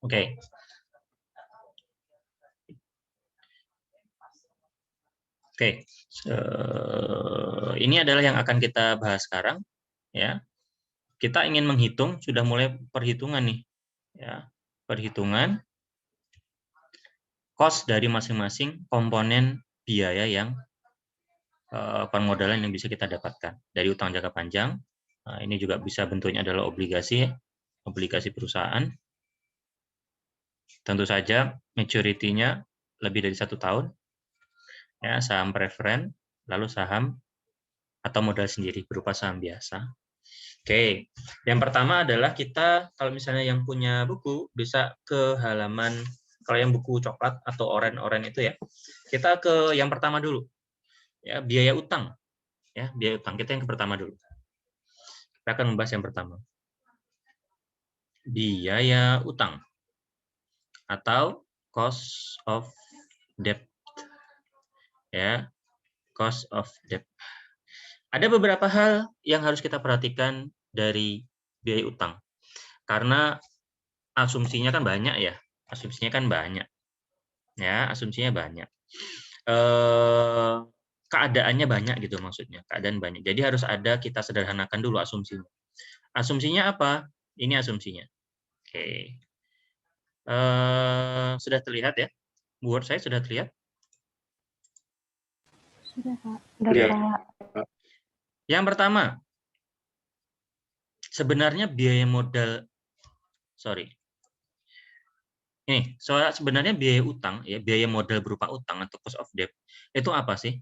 Oke. Oke. Ini adalah yang akan kita bahas sekarang, ya. Kita ingin menghitung, sudah mulai perhitungan nih, ya. Perhitungan cost dari masing-masing komponen biaya yang permodalan yang bisa kita dapatkan dari utang jangka panjang. Nah, ini juga bisa bentuknya adalah obligasi perusahaan. Tentu saja maturity-nya lebih dari 1 tahun, ya, saham preferen, lalu saham atau modal sendiri berupa saham biasa. Oke, yang pertama adalah kita kalau misalnya yang punya buku bisa ke halaman, kalau yang buku coklat atau oranye itu ya, kita ke yang pertama dulu, ya, biaya utang. Ya, biaya utang kita yang pertama dulu. Kita akan membahas yang pertama. Biaya utang atau cost of debt. Ya, cost of debt. Ada beberapa hal yang harus kita perhatikan dari biaya utang. Karena asumsinya kan banyak ya. Asumsinya kan banyak. Ya, asumsinya banyak. Keadaannya banyak gitu maksudnya. Keadaan banyak. Jadi harus ada, kita sederhanakan dulu asumsinya. Asumsinya apa? Ini asumsinya. Oke. Sudah terlihat ya? Word saya sudah terlihat? Sudah, Pak. Sudah, Pak. Yang pertama, sebenarnya biaya modal, ini sebenarnya biaya utang, ya, biaya modal berupa utang atau cost of debt itu apa sih?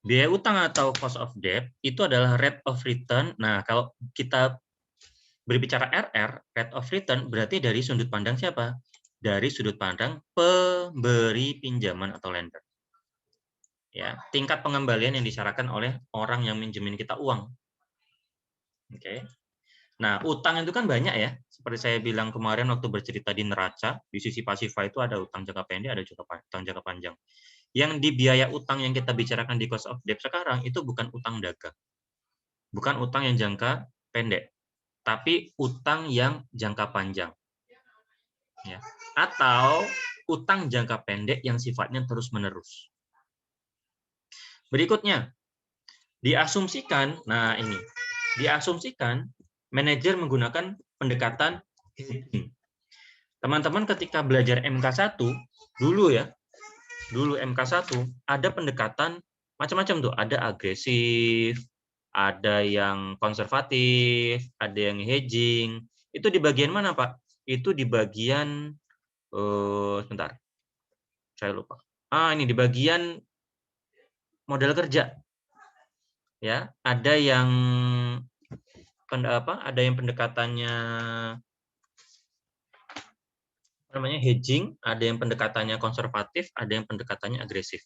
Biaya utang atau cost of debt itu adalah rate of return. Nah, kalau kita berbicara RR, rate of return, berarti dari sudut pandang siapa? Dari sudut pandang pemberi pinjaman atau lender. Ya, tingkat pengembalian yang disyaratkan oleh orang yang minjemin kita uang. Oke. Nah, utang itu kan banyak ya. Seperti saya bilang kemarin waktu bercerita di neraca, di sisi pasifa itu ada utang jangka pendek, ada juga utang jangka panjang. Yang di biaya utang yang kita bicarakan di cost of debt sekarang itu bukan utang dagang. Bukan utang yang jangka pendek, tapi utang yang jangka panjang. Ya. Atau utang jangka pendek yang sifatnya terus-menerus. Berikutnya, diasumsikan, nah ini, diasumsikan manajer menggunakan pendekatan hedging. Teman-teman ketika belajar MK1 dulu ya, dulu MK1 ada pendekatan macam-macam tuh, ada agresif, ada yang konservatif, ada yang hedging. Itu di bagian mana, Pak? Itu di bagian sebentar. Saya lupa. Ini di bagian modal kerja. Ya, ada yang pendekatannya namanya hedging, ada yang pendekatannya konservatif, ada yang pendekatannya agresif.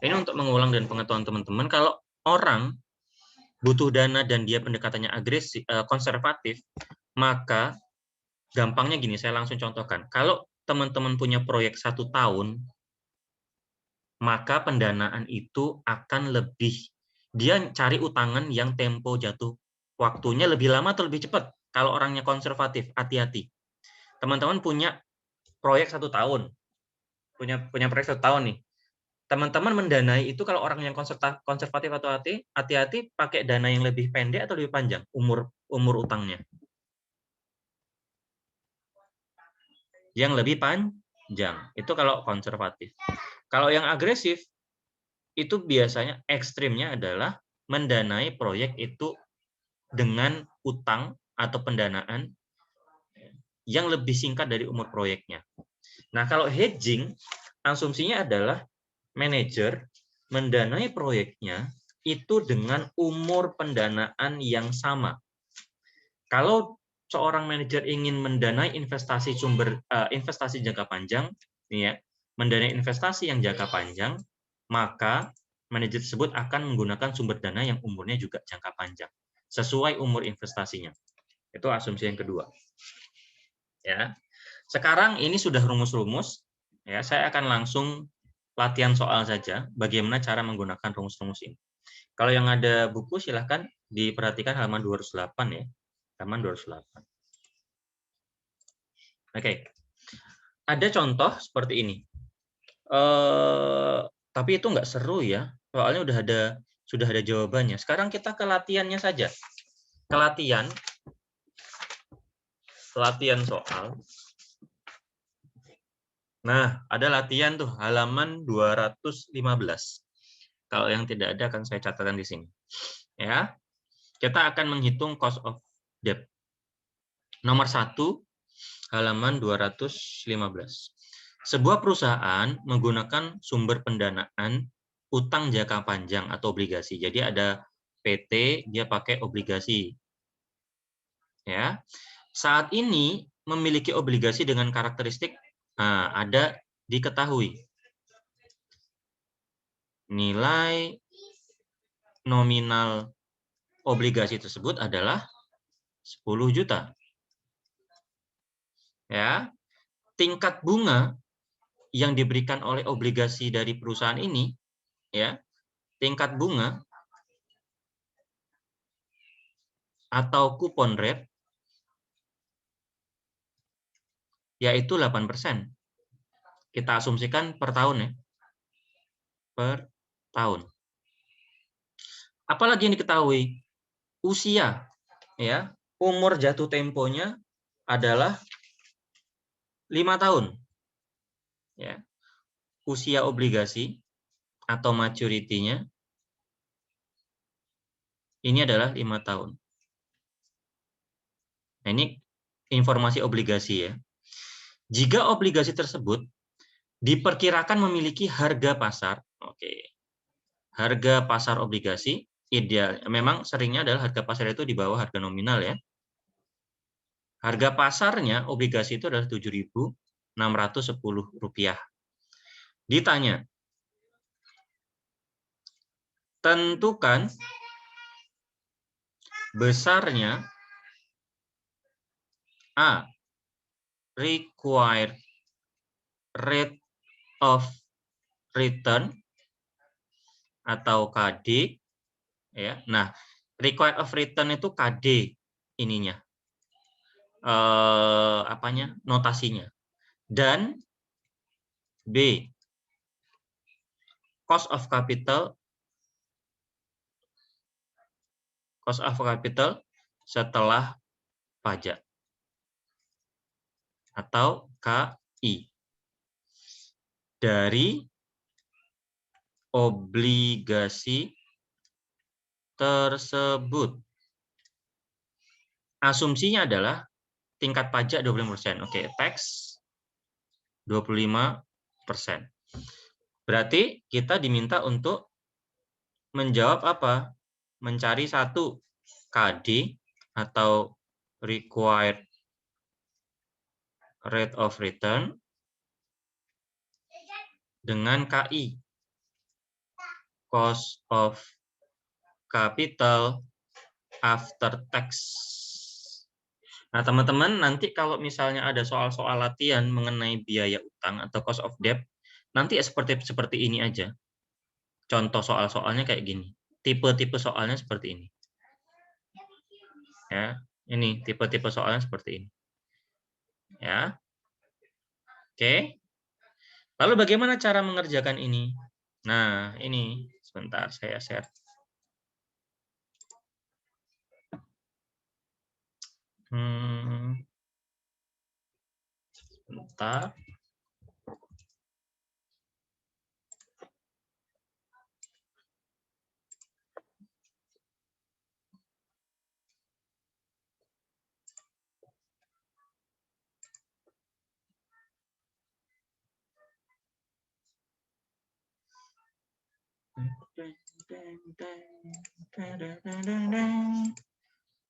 Ini untuk mengulang dan pengetahuan teman-teman, kalau orang butuh dana dan dia pendekatannya agresif, konservatif, maka gampangnya gini, saya langsung contohkan. Kalau teman-teman punya proyek 1 tahun, maka pendanaan itu akan lebih, dia cari utangan yang tempo jatuh waktunya lebih lama atau lebih cepat. Kalau orangnya konservatif, hati-hati. Teman-teman punya proyek 1 tahun, punya proyek 1 tahun nih. Teman-teman mendanai itu kalau orang yang konservatif atau hati-hati pakai dana yang lebih pendek atau lebih panjang umur utangnya. Yang lebih panjang. Itu kalau konservatif. Kalau yang agresif itu biasanya ekstrimnya adalah mendanai proyek itu dengan utang atau pendanaan yang lebih singkat dari umur proyeknya. Nah, kalau hedging, asumsinya adalah manajer mendanai proyeknya itu dengan umur pendanaan yang sama. Kalau seorang manajer ingin mendanai investasi investasi jangka panjang, ya, mendanai investasi yang jangka panjang, maka manajer tersebut akan menggunakan sumber dana yang umurnya juga jangka panjang, sesuai umur investasinya. Itu asumsi yang kedua. Ya. Sekarang ini sudah rumus-rumus, ya, saya akan langsung latihan soal saja bagaimana cara menggunakan rumus-rumus ini. Kalau yang ada buku silahkan diperhatikan halaman 208 ya. Halaman 208. Oke. Ada contoh seperti ini. Tapi itu nggak seru ya, soalnya sudah ada jawabannya. Sekarang kita ke latihannya saja. Ke latihan soal. Nah, ada latihan tuh halaman 215. Kalau yang tidak ada akan saya catatkan di sini. Ya. Kita akan menghitung cost of debt. Nomor 1, halaman 215. Sebuah perusahaan menggunakan sumber pendanaan utang jangka panjang atau obligasi. Jadi ada PT, dia pakai obligasi. Ya. Saat ini memiliki obligasi dengan karakteristik ada diketahui. Nilai nominal obligasi tersebut adalah 10 juta. Ya. Tingkat bunga yang diberikan oleh obligasi dari perusahaan ini, ya, tingkat bunga atau kupon rate yaitu 8%. Kita asumsikan per tahun ya. Per tahun. Apalagi yang diketahui? Usia, ya. Umur jatuh temponya adalah 5 tahun. Ya. Usia obligasi atau maturity-nya ini adalah 5 tahun. Nah, ini informasi obligasi ya. Jika obligasi tersebut diperkirakan memiliki harga pasar, harga pasar obligasi ideal, memang seringnya adalah harga pasar itu di bawah harga nominal ya. Harga pasarnya obligasi itu adalah Rp7.610. Ditanya, tentukan besarnya A. Required rate of return atau KD, ya. Nah, required of return itu KD ininya, notasinya. Dan B. Cost of capital setelah pajak atau KI dari obligasi tersebut. Asumsinya adalah tingkat pajak 25%. Oke, tax 25%. Berarti kita diminta untuk menjawab apa? Mencari satu KD atau required rate of return dengan KI, cost of capital after tax. Nah, teman-teman, nanti kalau misalnya ada soal-soal latihan mengenai biaya utang atau cost of debt, nanti seperti ini aja. Contoh soal-soalnya kayak gini. Tipe-tipe soalnya seperti ini. Ya, ini tipe-tipe soalnya seperti ini. Ya. Oke. Lalu bagaimana cara mengerjakan ini? Nah, ini sebentar saya share. Sebentar.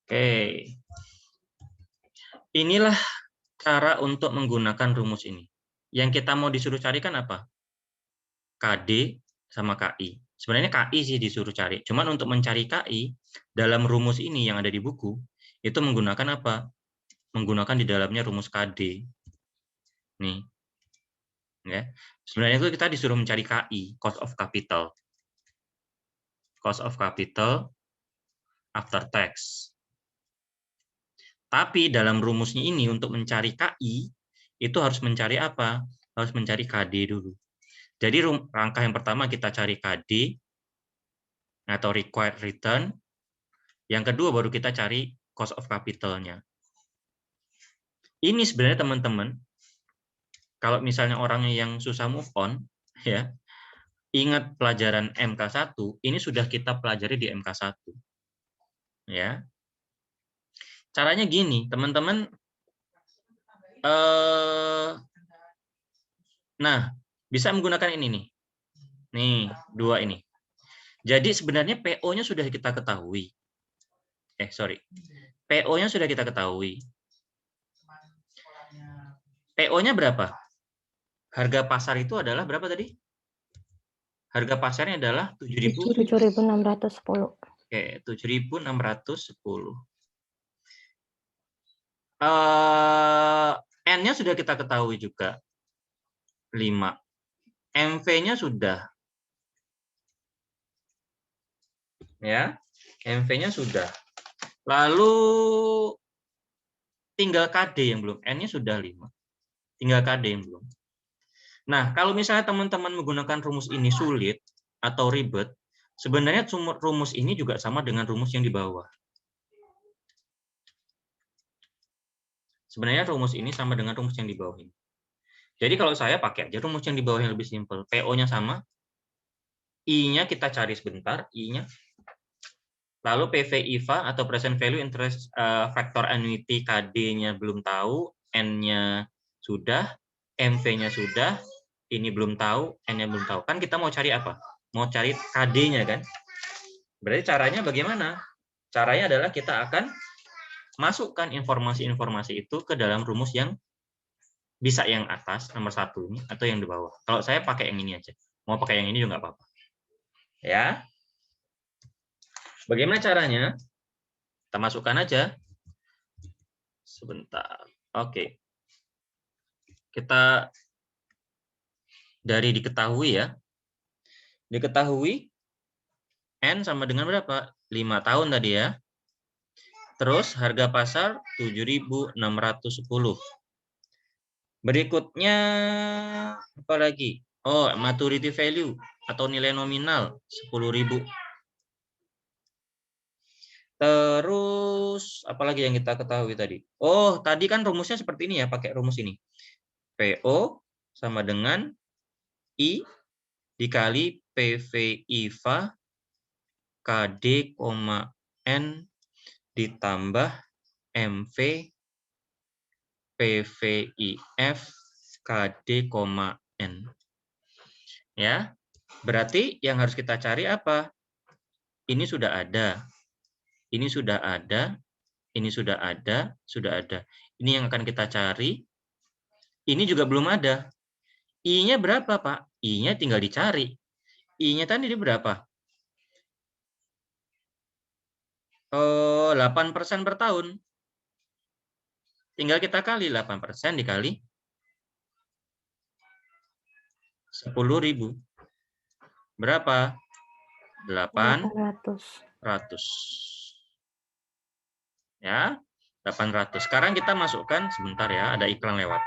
Oke. Inilah cara untuk menggunakan rumus ini. Yang kita mau disuruh carikan apa? KD sama KI. Sebenarnya KI sih disuruh cari. Cuman untuk mencari KI dalam rumus ini yang ada di buku, itu menggunakan apa? Menggunakan di dalamnya rumus KD. Nih. Ya. Sebenarnya itu kita disuruh mencari KI, cost of capital. Cost of capital after tax. Tapi dalam rumusnya ini untuk mencari KI, itu harus mencari apa? Harus mencari KD dulu. Jadi langkah yang pertama kita cari KD atau required return. Yang kedua baru kita cari cost of capital-nya. Ini sebenarnya teman-teman, kalau misalnya orangnya yang susah move on, ya, ingat pelajaran MK1, ini sudah kita pelajari di MK1. Ya. Caranya gini, teman-teman. Nah, bisa menggunakan ini nih. Nih, dua ini. Jadi sebenarnya PO-nya sudah kita ketahui. PO-nya sudah kita ketahui. PO-nya berapa? Harga pasar itu adalah berapa tadi? Harga pasarnya adalah 7.610. Oke, 7.610. N-nya sudah kita ketahui juga. 5. MV-nya sudah. Ya, MV-nya sudah. Lalu tinggal KD yang belum. N-nya sudah 5. Tinggal KD yang belum. Nah, kalau misalnya teman-teman menggunakan rumus ini sulit atau ribet, sebenarnya rumus ini juga sama dengan rumus yang di bawah. Sebenarnya rumus ini sama dengan rumus yang di bawah ini. Jadi kalau saya pakai aja rumus yang di bawah yang lebih simpel. PO-nya sama, I-nya kita cari sebentar, I-nya. Lalu PV IVA atau present value interest factor annuity KD-nya belum tahu, N-nya sudah, MV-nya sudah, ini belum tahu, N-nya belum tahu. Kan kita mau cari apa? Mau cari KD-nya kan? Berarti caranya bagaimana? Caranya adalah kita akan masukkan informasi-informasi itu ke dalam rumus yang bisa yang atas, nomor 1 ini, atau yang di bawah. Kalau saya pakai yang ini aja. Mau pakai yang ini juga nggak apa-apa. Ya. Bagaimana caranya? Kita masukkan aja. Sebentar. Oke. Kita dari diketahui ya. Diketahui N sama dengan berapa? 5 tahun tadi ya. Terus harga pasar 7.610. Berikutnya apa lagi? Oh, maturity value atau nilai nominal 10.000. Terus apalagi yang kita ketahui tadi? Oh, tadi kan rumusnya seperti ini ya, pakai rumus ini. PO sama dengan I dikali PV IVA KD, N ditambah MV PVIF KD, N. Ya. Berarti yang harus kita cari apa? Ini sudah ada. Ini sudah ada. Ini sudah ada, sudah ada. Ini yang akan kita cari. Ini juga belum ada. I-nya berapa, Pak? I-nya tinggal dicari. I-nya tadi berapa? 8% per tahun. Tinggal kita kali 8% dikali 10.000. Berapa? 800. Ya, 800. Sekarang kita masukkan, sebentar ya, ada iklan lewat.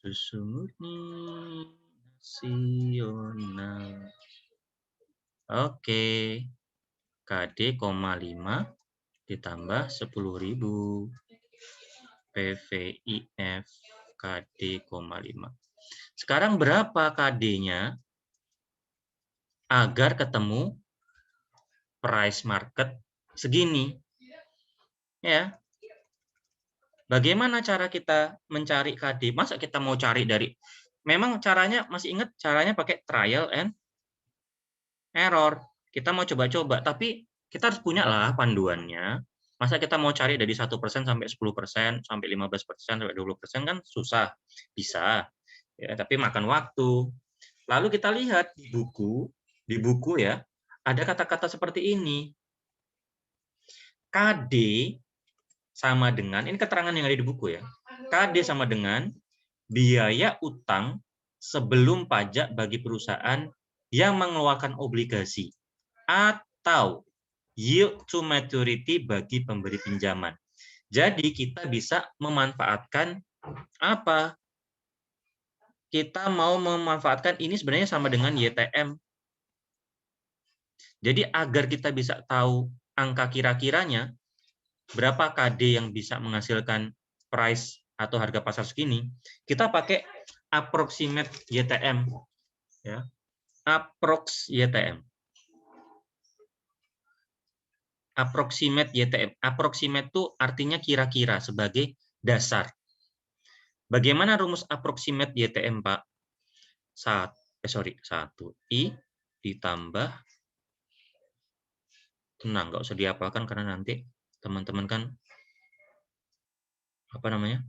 Susu murni nasional. Oke. KD, 5 ditambah 10.000. PVIF KD, 5. Sekarang berapa KD-nya agar ketemu price market segini? Ya. Bagaimana cara kita mencari KD? Masa kita mau cari dari, memang caranya, masih ingat caranya pakai trial and error. Kita mau coba-coba, tapi kita harus punya lah panduannya. Masa kita mau cari dari 1% sampai 10%, sampai 15%, sampai 20% kan susah. Bisa, ya, tapi makan waktu. Lalu kita lihat di buku ya, ada kata-kata seperti ini. KD sama dengan, ini keterangan yang ada di buku ya, KD sama dengan biaya utang sebelum pajak bagi perusahaan yang mengeluarkan obligasi atau yield to maturity bagi pemberi pinjaman. Jadi kita bisa memanfaatkan apa? Kita mau memanfaatkan ini sebenarnya sama dengan YTM. Jadi agar kita bisa tahu angka kira-kiranya, berapa KD yang bisa menghasilkan price atau harga pasar segini, kita pakai approximate YTM. Ya. Approx YTM. Approximate YTM. Approximate itu artinya kira-kira sebagai dasar. Bagaimana rumus approximate YTM, Pak? 1I ditambah, tenang, nggak usah dihafalkan karena nanti teman-teman kan apa namanya?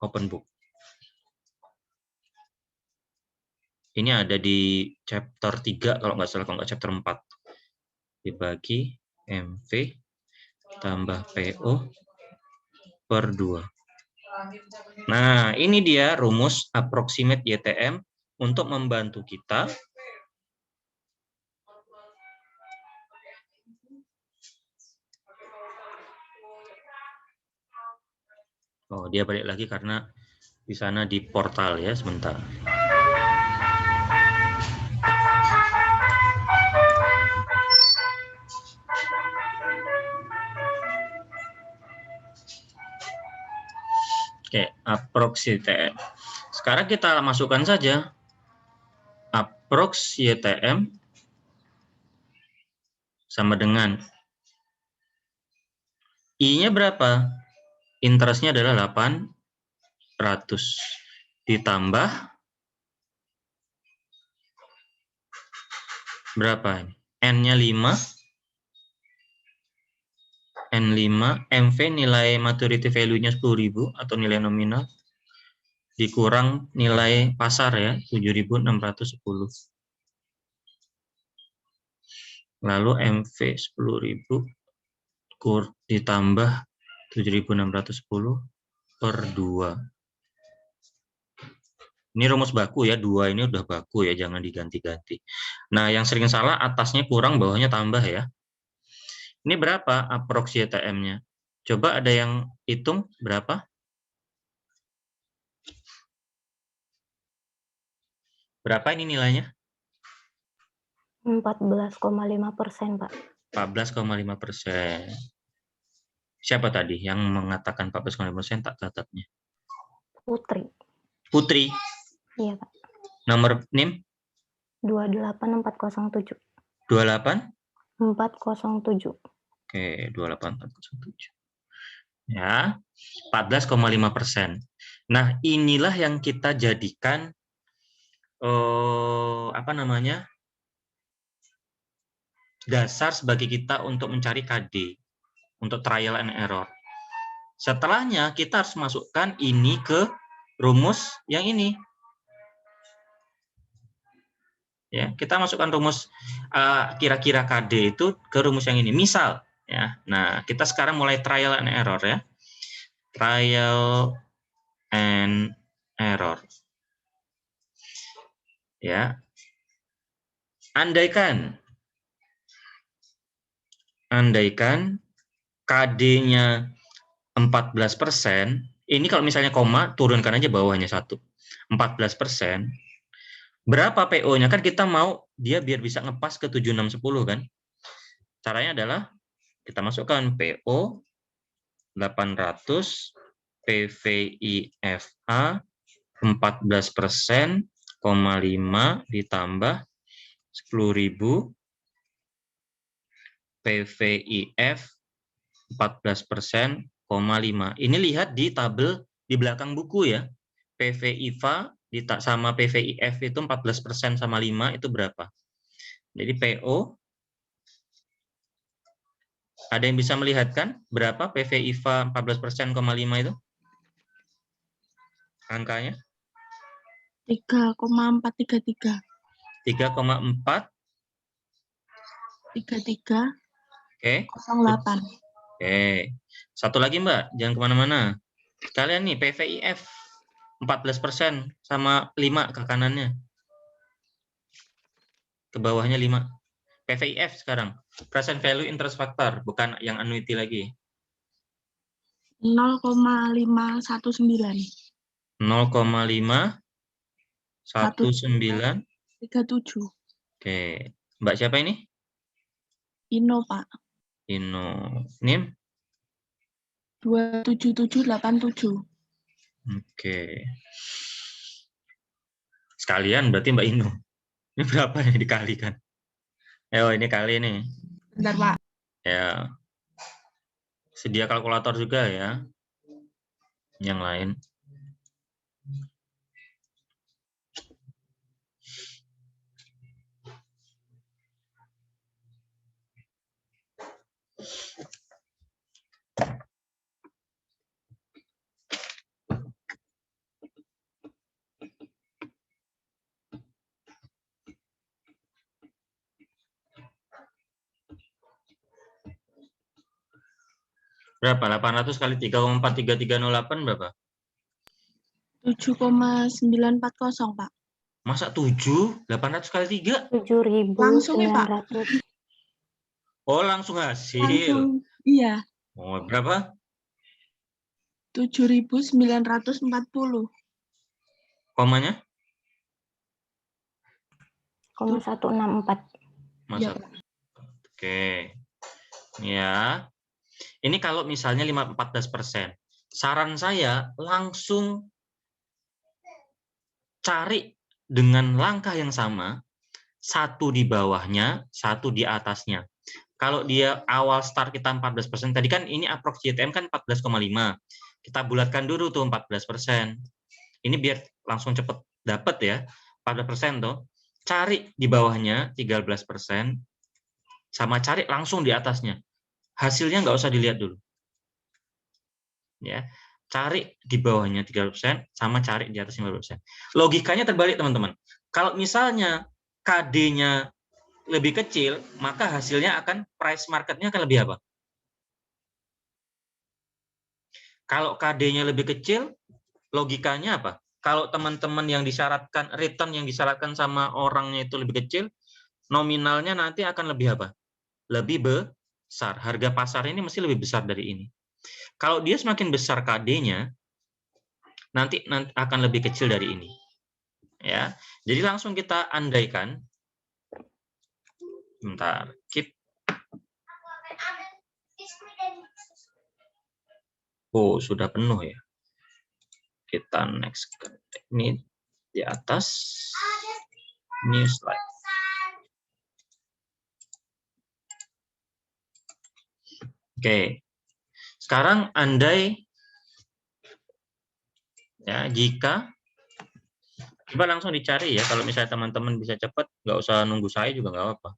Open book. Ini ada di chapter 3 kalau nggak salah, kalau nggak chapter 4. Dibagi MV tambah PO per 2. Nah, ini dia rumus approximate YTM untuk membantu kita oh, dia balik lagi karena di sana di portal ya, sebentar. Oke, approx YTM. Sekarang kita masukkan saja approx YTM sama dengan I-nya berapa? Interestnya adalah 800 ditambah berapa? N-nya 5. N5, MV nilai maturity value-nya 10.000 atau nilai nominal dikurang nilai pasar ya, 7.610. Lalu MV 10.000 ditambah 7.610 per 2. Ini rumus baku ya, 2 ini udah baku ya, jangan diganti-ganti. Nah, yang sering salah atasnya kurang, bawahnya tambah ya. Ini berapa approx YTM-nya? Coba ada yang hitung berapa? Berapa ini nilainya? 14,5%, Pak. 14,5%. Siapa tadi yang mengatakan 14,5%? Tak catatnya. Putri. Putri. Iya, Pak. Nomor NIM? 28407. 28? 407. Oke, 28407. Ya, 14,5%. Nah, inilah yang kita jadikan apa namanya? Dasar sebagai kita untuk mencari KD, untuk trial and error. Setelahnya kita harus masukkan ini ke rumus yang ini. Ya, kita masukkan rumus kira-kira KD itu ke rumus yang ini. Misal, ya. Nah, kita sekarang mulai trial and error ya. Trial and error. Ya. Andaikan KD-nya 14%, ini kalau misalnya koma, turunkan aja bawahnya 1. 14%. Berapa PO-nya? Kan kita mau dia biar bisa ngepas ke 7610 kan? Caranya adalah kita masukkan PO 800 PVIFA 14%, 5 ditambah 10.000 PVIF 14%, 5. Ini lihat di tabel di belakang buku ya. PVIFA sama PVIF itu 14% sama 5 itu berapa? Jadi PO, ada yang bisa melihatkan berapa PVIFA 14%, 5 itu? Angkanya? 3,433. 3,4 33 Oke. 08. Oke. Satu lagi Mbak, jangan kemana-mana. Kalian nih PVIF 14% sama 5 ke kanannya. Ke bawahnya 5. PVIF sekarang. Present value interest factor, bukan yang annuity lagi. 0,519. 0,519. 37. Oke. Mbak siapa ini? Ino, Pak. Ino. NIM? 27787. Oke. Sekalian berarti Mbak Ino. Ini berapa yang dikalikan? Oh, ini kali nih. Bentar, Pak. Ya. Sedia kalkulator juga ya. Yang lain. Berapa? 800 kali 3,43308 berapa? 7,940, Pak. Masa 7? 800 kali 3? 7.900. Langsung ya, Pak? Oh, langsung hasil. Langsung. Iya. Oh, berapa? 7.940. Komanya? 0,164. Masa? Iya, Pak. Oke. Ya. Ini kalau misalnya 14%. Saran saya langsung cari dengan langkah yang sama, satu di bawahnya, satu di atasnya. Kalau dia awal start kita 14%, tadi kan ini approx JTM kan 14,5. Kita bulatkan dulu tuh 14%. Ini biar langsung cepet dapat ya, 14% tuh. Cari di bawahnya 13%, sama cari langsung di atasnya. Hasilnya nggak usah dilihat dulu. Ya, cari di bawahnya 3%, sama cari di atas 15%. Logikanya terbalik, teman-teman. Kalau misalnya KD-nya lebih kecil, maka hasilnya akan price marketnya akan lebih apa? Kalau KD-nya lebih kecil, logikanya apa? Kalau teman-teman yang disyaratkan, return yang disyaratkan sama orangnya itu lebih kecil, nominalnya nanti akan lebih apa? Lebih besar. Harga pasar ini mesti lebih besar dari ini. Kalau dia semakin besar KD-nya, nanti akan lebih kecil dari ini. Ya, jadi langsung kita andaikan. Bentar, keep. Oh, sudah penuh ya. Kita next. Ini di atas. Ini slide. Oke. Sekarang andai ya, jika coba langsung dicari ya, kalau misalnya teman-teman bisa cepat, nggak usah nunggu saya juga nggak apa-apa.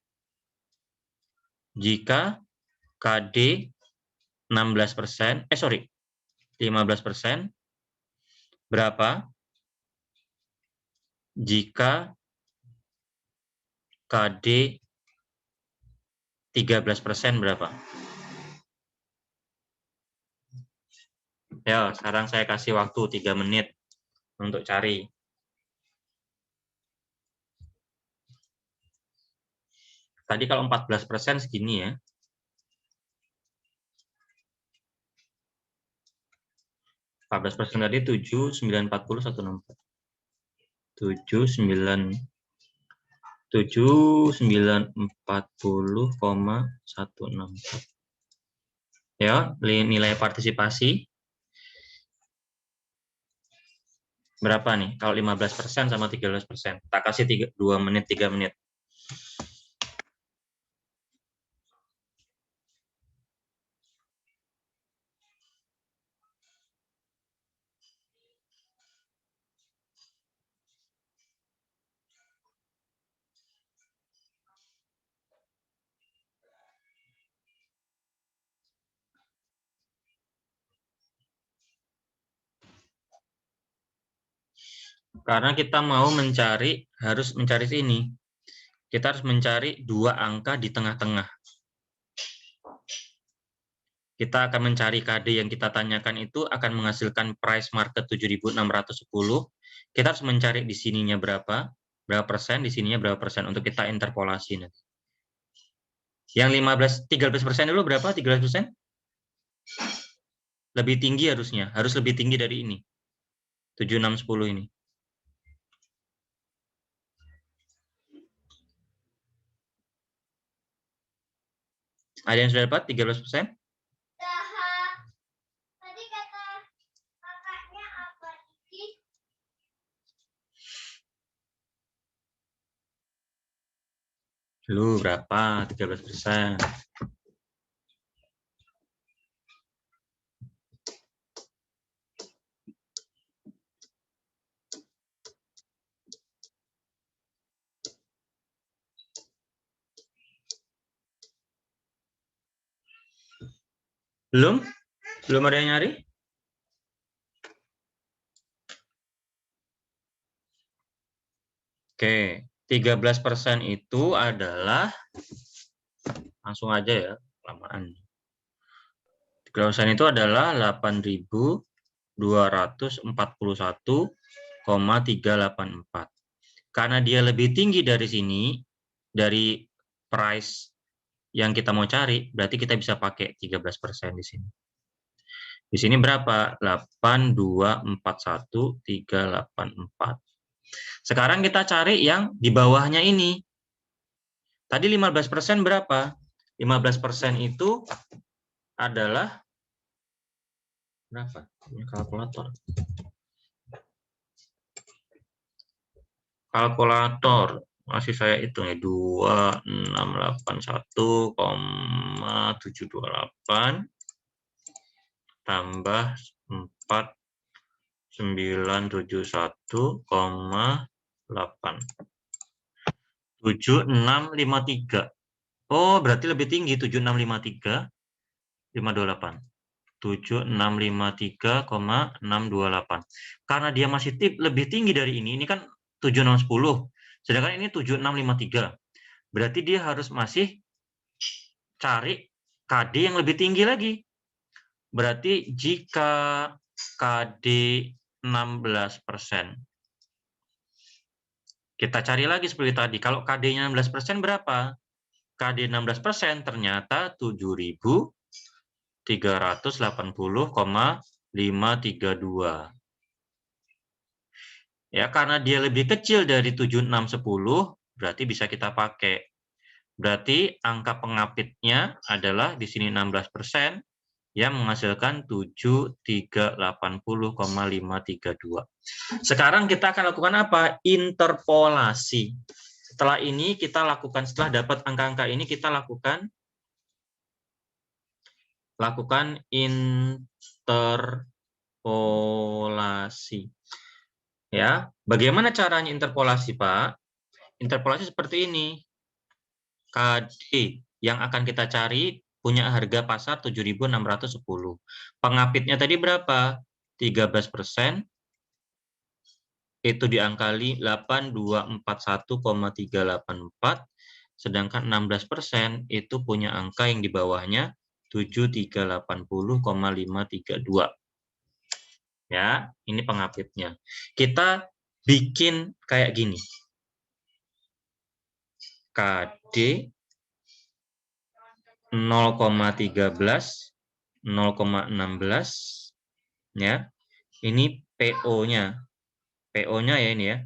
Jika KD 16%, 15%, berapa jika KD 13% berapa? Ya, sekarang saya kasih waktu 3 menit untuk cari. Tadi kalau 14% segini ya. 14% tadi 7, 9, 40, 164. 7, 9, 40,164. Ya, nilai partisipasi berapa nih? Kalau 15% sama 13%. Tak kasih 2 menit, 3 menit. Karena kita mau harus mencari sini. Kita harus mencari 2 angka di tengah-tengah. Kita akan mencari KD yang kita tanyakan itu akan menghasilkan price market 7.610. Kita harus mencari di sininya berapa. Berapa persen, di sininya berapa persen untuk kita interpolasi nanti. Yang 13% dulu berapa? 13%? Lebih tinggi harusnya, harus lebih tinggi dari ini. 7, 6, 10 ini. Ada yang sudah dapat 13%? Lu berapa? 13%. Belum? Belum ada yang nyari? Oke, 13% itu adalah, langsung aja ya, kelamaan. 13% itu adalah 8.241,384. Karena dia lebih tinggi dari sini, dari price yang kita mau cari, berarti kita bisa pakai 13% di sini. Di sini berapa? 8.241.384. Sekarang kita cari yang di bawahnya ini. Tadi 15% berapa? 15% itu adalah berapa? Ini kalkulator. Kalkulator. Masih saya hitung ya. 2681,728 tambah 4971,8. 7653. Oh, berarti lebih tinggi 7653 528. 7653,628. Karena dia masih lebih tinggi dari ini kan 7610. Sedangkan ini 7653. Berarti dia harus masih cari KD yang lebih tinggi lagi. Berarti jika KD 16%, kita cari lagi seperti tadi. Kalau KD-nya 16% berapa? KD 16% ternyata 7.380,532. Ya, karena dia lebih kecil dari 7610, berarti bisa kita pakai. Berarti angka pengapitnya adalah di sini 16%, yang menghasilkan 7.380,532. Sekarang kita akan lakukan apa? Interpolasi. Setelah ini kita lakukan, setelah dapat angka-angka ini kita lakukan interpolasi. Ya, bagaimana caranya interpolasi, Pak? Interpolasi seperti ini. KD yang akan kita cari punya harga pasar 7.610. Pengapitnya tadi berapa? 13%. Itu diangkali 8241,384. Sedangkan 16% itu punya angka yang di bawahnya 7.380,532. Ya, ini pengapitnya. Kita bikin kayak gini. KD 0,13, 0,16, ya. Ini PO-nya. PO-nya ya ini ya.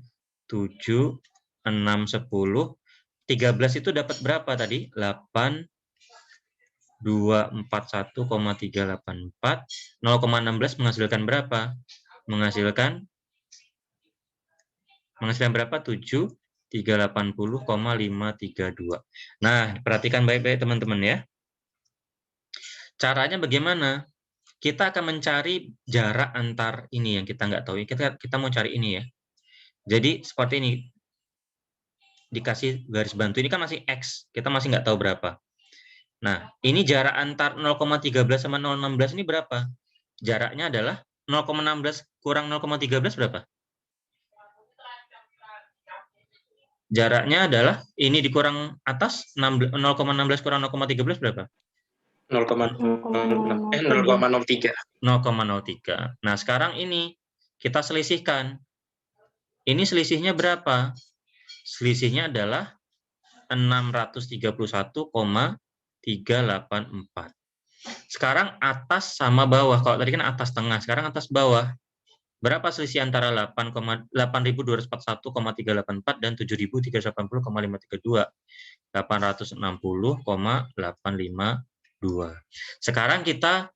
7, 6, 10. 13 itu dapat berapa tadi? 8.241,384. 0,16 menghasilkan berapa? Menghasilkan berapa? 7.380,532. Nah, perhatikan baik-baik teman-teman ya. Caranya bagaimana? Kita akan mencari jarak antar ini yang kita nggak tahu. Kita mau cari ini ya. Jadi seperti ini. Dikasih garis bantu. Ini kan masih X. Kita masih nggak tahu berapa. Nah, ini jarak antar 0,13 sama 0,16 ini berapa? Jaraknya adalah 0,16 kurang 0,13 berapa? Jaraknya adalah ini dikurang atas 0,16 kurang 0,13 berapa? 0,03. 0,03. Nah, sekarang ini kita selisihkan. Ini selisihnya berapa? selisihnya adalah 631,384. Sekarang atas sama bawah. Kalau tadi kan atas tengah, sekarang atas bawah. Berapa selisih antara 8.241,384 dan 7.380,532? 860,852. Sekarang kita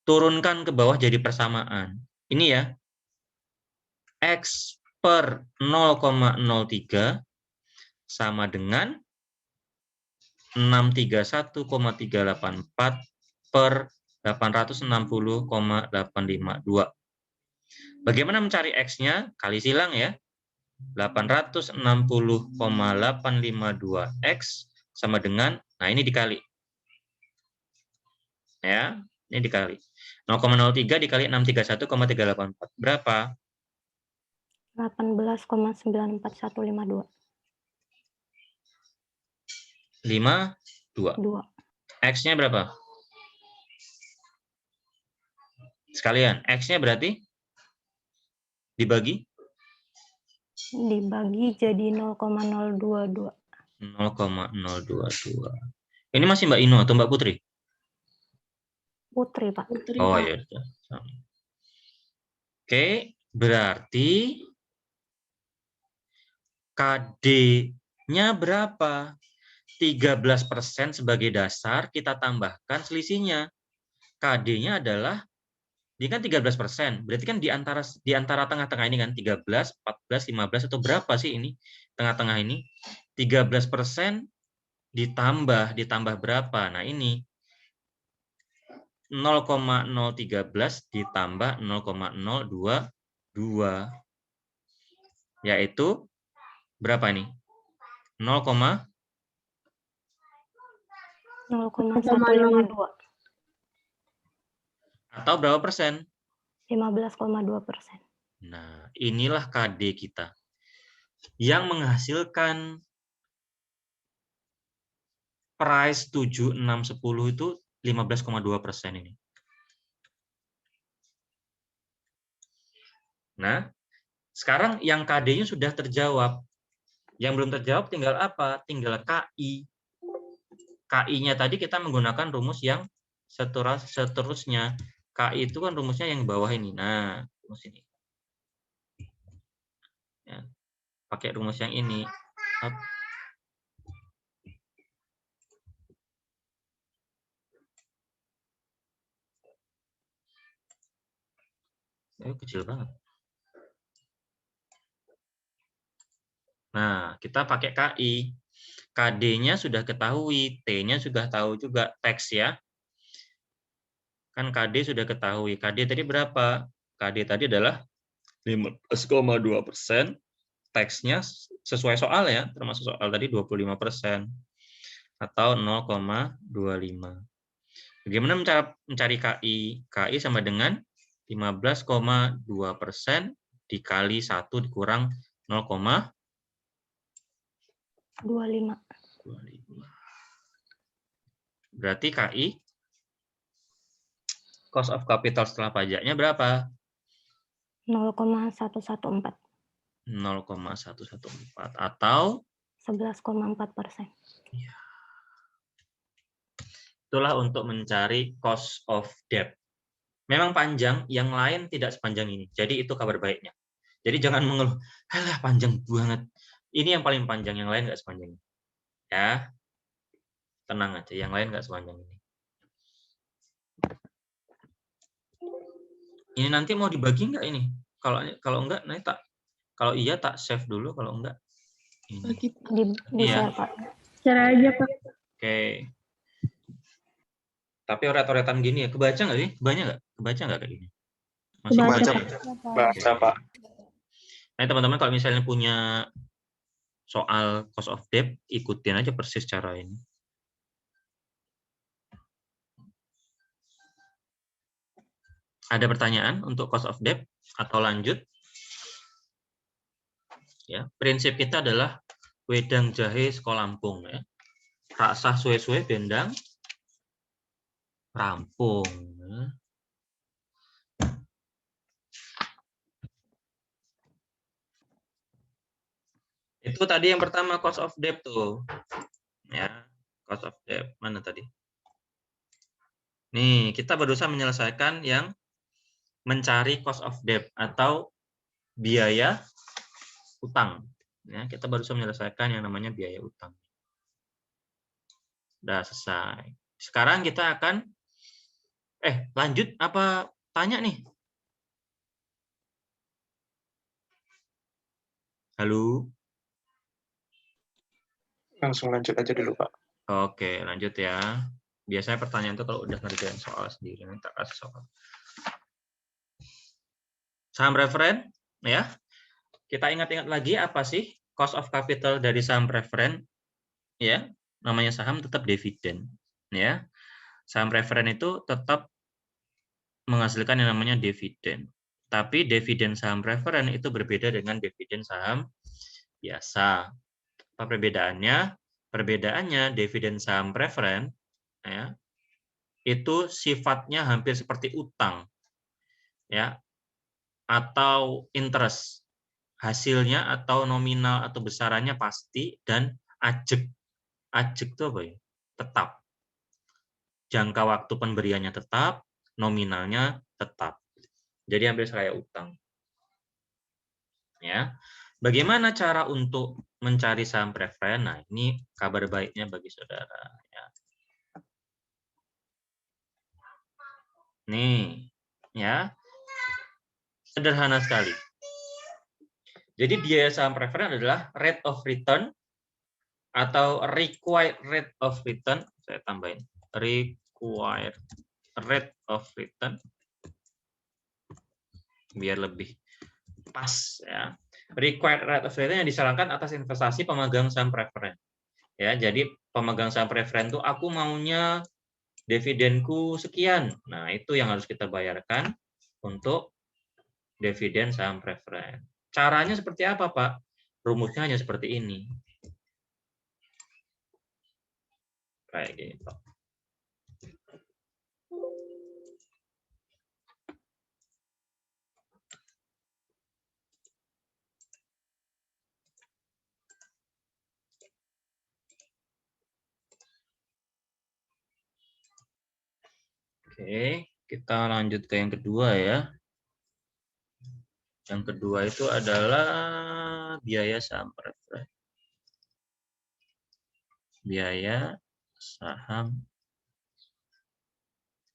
turunkan ke bawah jadi persamaan. Ini ya. X per 0,03 sama dengan 631,384 per 860,852. Bagaimana mencari X-nya? Kali silang ya. 860,852 X sama dengan, nah ini dikali. Ya, ini dikali. 0,03 dikali 631,384. Berapa? 18,94152. 52. 2. X-nya berapa? Sekalian, X-nya berarti dibagi Dibagi jadi 0,022. 0,022. Ini masih Mbak Ino atau Mbak Putri? Putri, Pak. Putri, Oh Pak. ya. Oke, berarti KD-nya berapa? 13% sebagai dasar, kita tambahkan selisihnya. KD-nya adalah, ini kan 13%, berarti kan di antara tengah-tengah ini kan, 13, 14, 15, atau berapa sih ini? Tengah-tengah ini, 13% ditambah berapa? Nah ini, 0,013 ditambah 0,022, yaitu berapa ini? 0,152. Atau berapa persen? 15,2%. Nah, inilah KD kita. Yang menghasilkan price 7, 6, 10 itu 15,2% ini. Nah, sekarang yang KD-nya sudah terjawab. Yang belum terjawab tinggal apa? Tinggal KI. KI-nya tadi kita menggunakan rumus yang seterusnya. KI itu kan rumusnya yang bawah ini. Nah, rumus ini. Ya, pakai rumus yang ini. Kecil banget. Nah, kita pakai KI. KD-nya sudah ketahui, T-nya sudah tahu juga, teks ya. Kan KD sudah ketahui. KD tadi berapa? KD tadi adalah 15,2%. Teksnya sesuai soal ya, termasuk soal tadi 25%. Atau 0,25. Bagaimana mencari KI? KI sama dengan 15,2% dikali 1 dikurang 0,25. Berarti KI cost of capital setelah pajaknya berapa? 0,114. 0,114 atau 11,4%. Itulah untuk mencari cost of debt. Memang panjang, yang lain tidak sepanjang ini. Jadi itu kabar baiknya. Jadi jangan mengeluh, alah panjang banget. Ini yang paling panjang, yang lain nggak sepanjang ini. Ya, tenang aja, yang lain nggak sepanjang ini. Ini nanti mau dibagi nggak ini? Kalau enggak, nanti kalau iya tak save dulu, kalau enggak ini. Di-share, Pak. Share aja, Pak. Oke. Tapi oret-oretan gini ya, kebaca nggak sih? Kebaca nggak kayak gini? Masih Kebaca, Baca, Pak. Nah, teman-teman kalau misalnya punya soal cost of debt, ikutin aja persis cara ini. Ada pertanyaan untuk cost of debt atau lanjut? Ya, prinsip kita adalah wedang jahe sekolampung ya. Tak sah suwe-suwe bendang rampung. Ya. Itu tadi yang pertama cost of debt tuh. Ya, cost of debt. Mana tadi? Nih, kita berusaha menyelesaikan yang mencari cost of debt atau biaya utang. Ya, kita berusaha menyelesaikan yang namanya biaya utang. Udah selesai. Sekarang kita akan lanjut apa tanya nih? Halo? Langsung lanjut aja dulu, Pak. Oke, lanjut ya. Biasanya pertanyaan itu kalau udah ngerjain soal sendiri, nanti tak kasih soal. Saham preferen, ya. Kita ingat-ingat lagi apa sih cost of capital dari saham preferen? Ya, namanya saham tetap dividen, ya. Saham preferen itu tetap menghasilkan yang namanya dividen. Tapi dividen saham preferen itu berbeda dengan dividen saham biasa. Apa perbedaannya? Perbedaannya dividen saham preferen ya, itu sifatnya hampir seperti utang ya atau interest. Hasilnya atau nominal atau besarannya pasti dan ajek. Ajek itu apa ya? Tetap. Jangka waktu pemberiannya tetap, nominalnya tetap. Jadi hampir kayak utang. Ya. Bagaimana cara untuk mencari saham preferen? Nah, ini kabar baiknya bagi saudara ya. Nih, ya. Sederhana sekali. Jadi biaya saham preferen adalah rate of return atau required rate of return. Saya tambahin. Required rate of return biar lebih pas ya. Required rate of return yang disarankan atas investasi pemegang saham preferen. Ya, jadi pemegang saham preferen itu aku maunya dividenku sekian. Nah, itu yang harus kita bayarkan untuk dividen saham preferen. Caranya seperti apa, Pak? Rumusnya hanya seperti ini. Kayak gitu. Oke, kita lanjut ke yang kedua ya. Yang kedua itu adalah biaya saham preferen. Biaya saham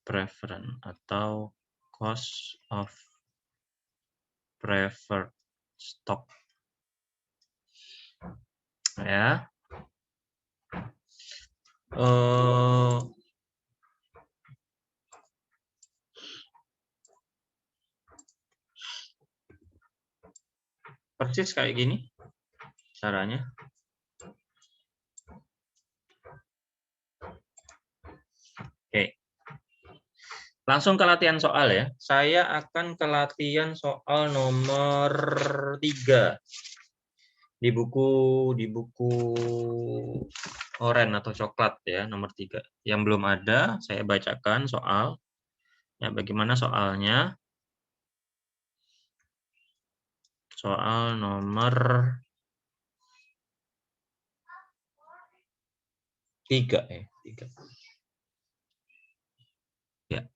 preferen atau cost of preferred stock. Ya. Persis kayak gini caranya. Oke. Langsung ke latihan soal ya. Saya akan ke latihan soal nomor 3. Di buku oranye atau coklat ya, nomor 3. Yang belum ada, saya bacakan soal. Ya, bagaimana soalnya? Soal nomor 3 ya, 3. Ya.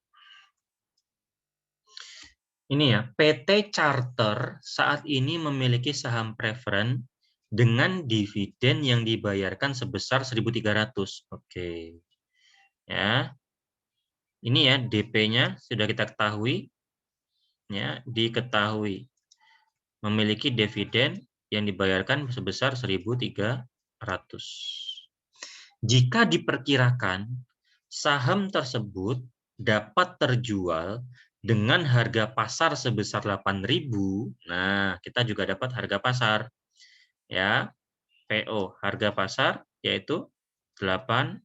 Ini ya, PT Charter saat ini memiliki saham preferen dengan dividen yang dibayarkan sebesar 1.300. Oke. Ya. Ini ya DP-nya sudah kita ketahui. Ya, diketahui. Memiliki dividen yang dibayarkan sebesar 1.300. Jika diperkirakan saham tersebut dapat terjual dengan harga pasar sebesar 8.000, nah kita juga dapat harga pasar. Ya, PO, harga pasar yaitu 8.000.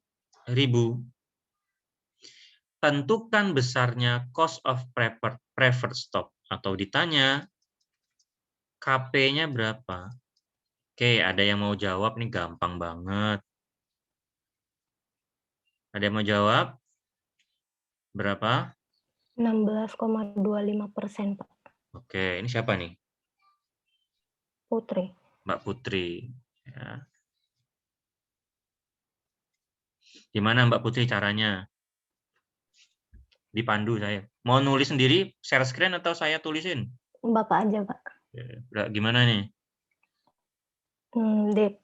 Tentukan besarnya cost of preferred stock atau ditanya KP-nya berapa? Oke, ada yang mau jawab nih, gampang banget. Ada yang mau jawab? Berapa? 16,25%, Pak. Oke, ini siapa nih? Putri. Mbak Putri. Ya. Gimana Mbak Putri caranya? Dipandu saya. Mau nulis sendiri, share screen atau saya tulisin? Bapak aja, Pak. Gimana nih? DP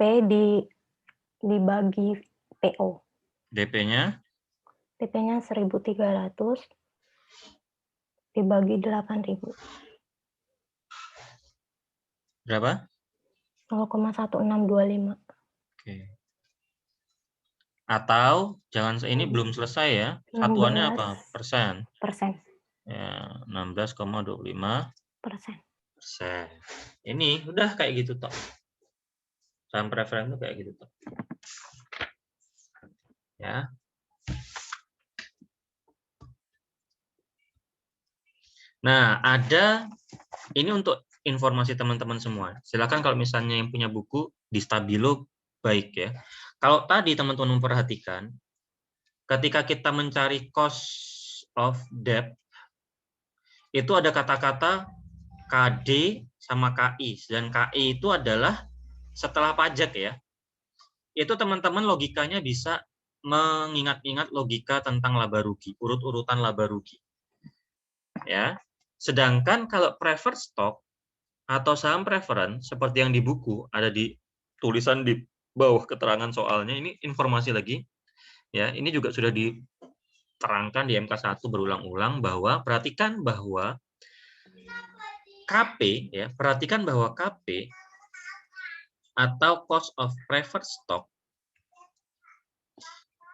dibagi PO. DP-nya? DP-nya 1.300 dibagi 8.000. Berapa? 0,1625. Oke. Atau jangan ini belum selesai ya. Satuannya apa? Persen. Persen. Ya, 16,25%. Persen. Ini udah kayak gitu toh. Saham preferen itu kayak gitu toh. Ya. Nah, ada ini untuk informasi teman-teman semua. Silakan kalau misalnya yang punya buku di Stabilo baik ya. Kalau tadi teman-teman memperhatikan, ketika kita mencari cost of debt, itu ada kata-kata KD sama KI. Dan KI itu adalah setelah pajak ya. Itu teman-teman logikanya bisa mengingat-ingat logika tentang laba rugi, urut-urutan laba rugi. Ya. Sedangkan kalau preferred stock atau saham preferen seperti yang di buku ada di tulisan di bawah keterangan soalnya, ini informasi lagi. Ya, ini juga sudah diterangkan di MK1 berulang-ulang bahwa perhatikan bahwa KP ya, perhatikan bahwa KP atau cost of preferred stock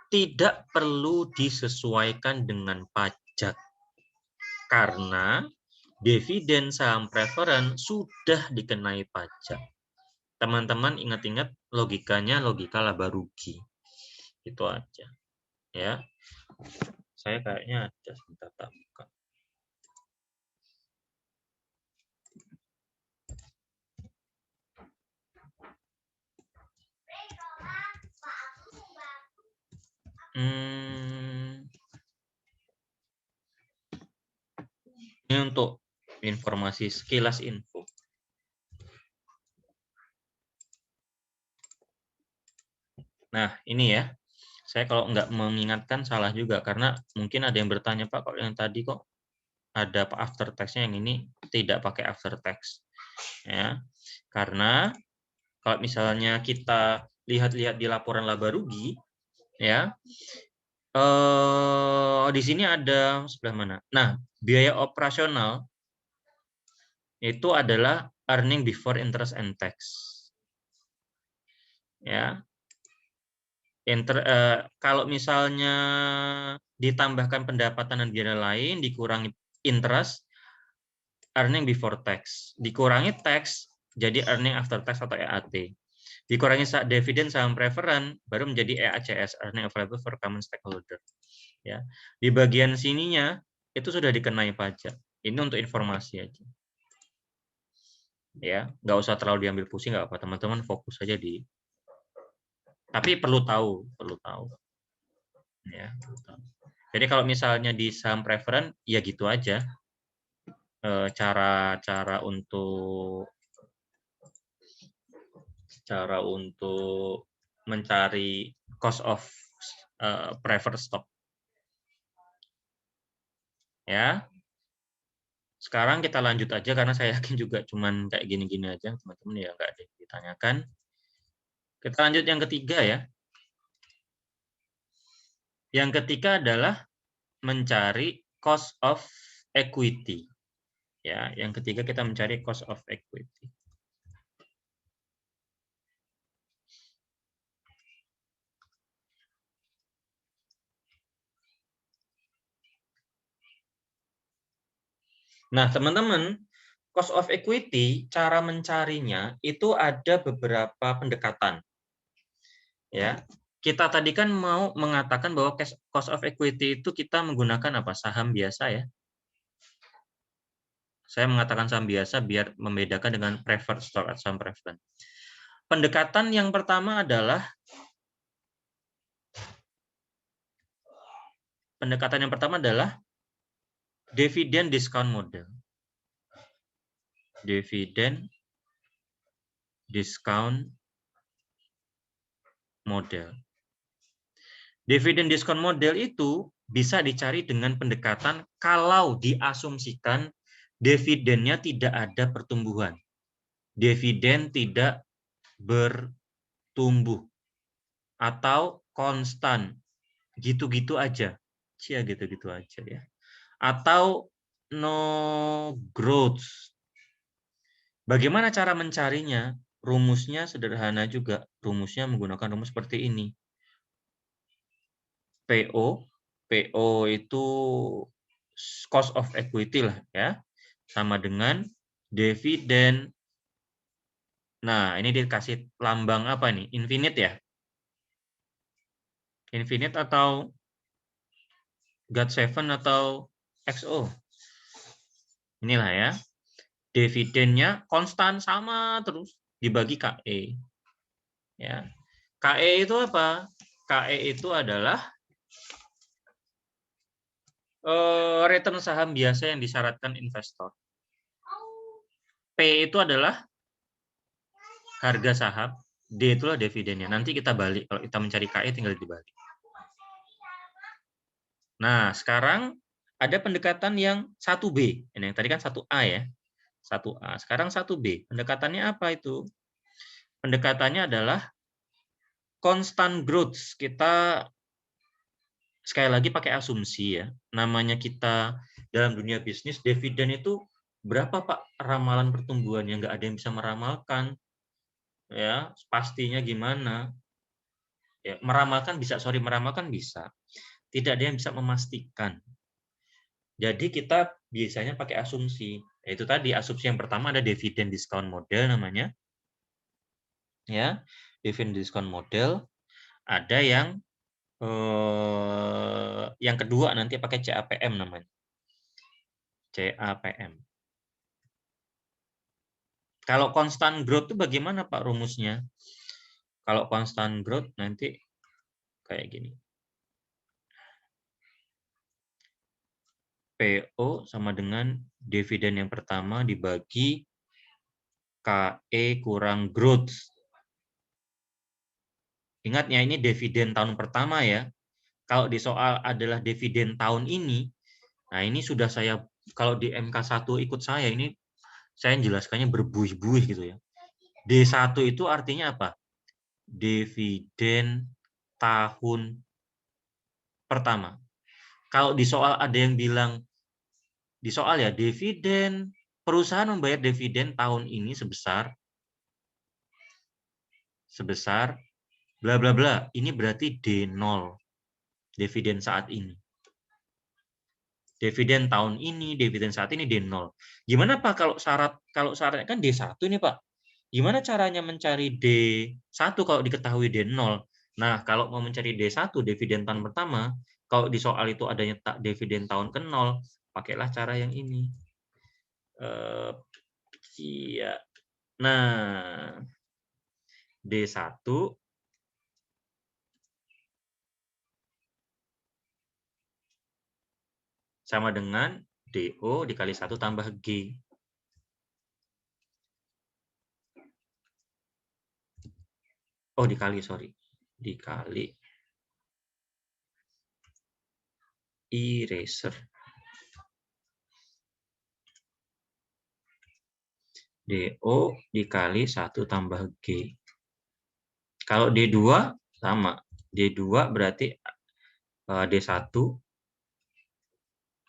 tidak perlu disesuaikan dengan pajak karena dividen saham preferen sudah dikenai pajak. Teman-teman ingat-ingat logikanya logika laba rugi. Itu aja. Ya. Saya kayaknya ada sebentar tak buka. Ini untuk informasi sekilas info. Nah, ini ya. Saya kalau nggak mengingatkan salah juga karena mungkin ada yang bertanya, Pak, kok yang tadi kok ada after tax-nya, yang ini tidak pakai after tax. Ya. Karena kalau misalnya kita lihat-lihat di laporan laba rugi, ya. Di sini ada sebelah mana? Nah, biaya operasional itu adalah earning before interest and tax. Ya. Kalau misalnya ditambahkan pendapatan dan biaya lain, dikurangi interest, earning before tax, dikurangi tax, jadi earning after tax atau EAT, dikurangi dividen saham preferen, baru menjadi EACS, earning available for common stakeholder. Ya, di bagian sininya itu sudah dikenai pajak. Ini untuk informasi aja. Ya, nggak usah terlalu diambil pusing, nggak apa, teman-teman fokus aja di. Tapi perlu tahu. Ya, jadi kalau misalnya di saham preferen, ya gitu aja. Cara untuk mencari cost of preferred stock. Ya. Sekarang kita lanjut aja karena saya yakin juga cuman kayak gini-gini aja, teman-teman, ya nggak ada yang ditanyakan. Kita lanjut yang ketiga ya. Yang ketiga adalah mencari cost of equity. Ya, yang ketiga kita mencari cost of equity. Nah, teman-teman, cost of equity, cara mencarinya itu ada beberapa pendekatan. Ya, kita tadi kan mau mengatakan bahwa cost of equity itu kita menggunakan apa? Saham biasa ya. Saya mengatakan saham biasa biar membedakan dengan preferred stock atau saham preferen. Pendekatan yang pertama adalah dividen discount model. Dividen discount model. Dividen diskon model itu bisa dicari dengan pendekatan kalau diasumsikan dividennya tidak ada pertumbuhan. Dividen tidak bertumbuh atau konstan. Gitu-gitu aja. Cia gitu-gitu aja ya. Atau no growth. Bagaimana cara mencarinya? Rumusnya sederhana juga. Rumusnya menggunakan rumus seperti ini. PO itu cost of equity lah ya, sama dengan dividen. Nah, ini dikasih lambang apa nih? Infinite ya? Infinite atau God7 atau XO? Inilah ya. Dividennya konstan sama terus dibagi KE. Ya. KE itu apa? KE itu adalah return saham biasa yang disyaratkan investor. P itu adalah harga saham, D itulah dividennya. Nanti kita balik, kalau kita mencari KE tinggal dibalik. Nah, sekarang ada pendekatan yang 1B. Ini yang tadi kan 1A ya. 1A. Sekarang 1B. Pendekatannya apa itu? Pendekatannya adalah constant growth. Kita sekali lagi pakai asumsi ya. Namanya kita dalam dunia bisnis, dividen itu berapa Pak ramalan pertumbuhannya? Nggak ada yang bisa meramalkan. Ya, pastinya gimana? Ya, meramalkan bisa. Tidak ada yang bisa memastikan. Jadi kita biasanya pakai asumsi. Yaitu tadi asumsi yang pertama ada dividen discount model namanya. Ya, dividen discount model. Ada yang kedua nanti pakai CAPM namanya. CAPM. Kalau constant growth itu bagaimana Pak rumusnya? Kalau constant growth nanti kayak gini. PO sama dengan dividen yang pertama dibagi KE kurang growth. Ingat ya, ini dividen tahun pertama ya. Kalau di soal adalah dividen tahun ini, nah ini sudah saya, kalau di MK1 ikut saya, ini saya jelaskannya berbuih-buih gitu ya. D1 itu artinya apa? Dividen tahun pertama. Kalau di soal ada yang bilang, di soal ya, dividen, perusahaan membayar dividen tahun ini sebesar bla bla bla. Ini berarti D0. Dividen saat ini. Dividen tahun ini, dividen saat ini D0. Gimana Pak kalau syaratnya kan D1 ini Pak. Gimana caranya mencari D1 kalau diketahui D0? Nah, kalau mau mencari D1, dividen tahun pertama, kalau di soal itu adanya tak dividen tahun ke-0, pakailah cara yang ini. Iya. Nah, D1 sama dengan DO dikali 1 tambah G. Oh, dikali, sorry. Dikali eraser. DO dikali 1 tambah G. Kalau D2 sama. D2 berarti D1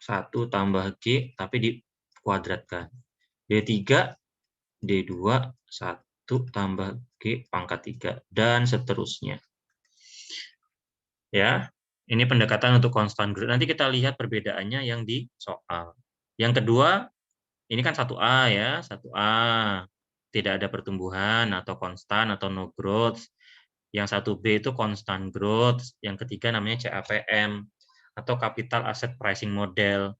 1 tambah G tapi dikuadratkan. D3 D2 1 tambah G pangkat 3 dan seterusnya. Ya. Ini pendekatan untuk constant growth. Nanti kita lihat perbedaannya yang di soal. Yang kedua, ini kan 1A ya, 1A. Tidak ada pertumbuhan atau konstan atau no growth. Yang 1B itu constant growth. Yang ketiga namanya CAPM atau Capital Asset Pricing Model.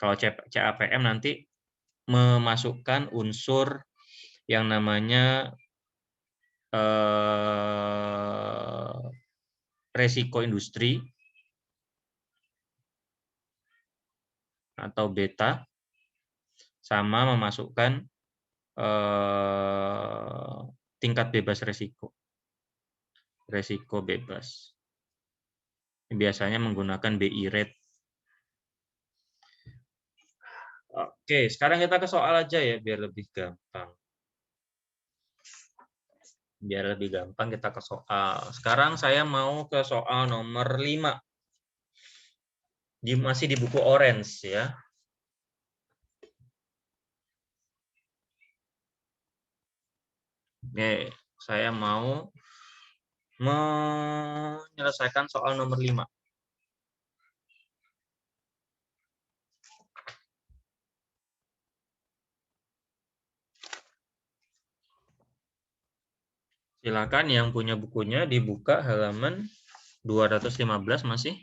Kalau CAPM nanti memasukkan unsur yang namanya resiko industri atau beta, sama memasukkan tingkat bebas resiko. Resiko bebas. Biasanya menggunakan BI rate. Oke, sekarang kita ke soal aja ya, biar lebih gampang. Biar lebih gampang kita ke soal. Sekarang saya mau ke soal nomor 5. Masih di buku orange ya. Oke, saya mau menyelesaikan soal nomor 5. Silakan yang punya bukunya dibuka halaman 215 masih.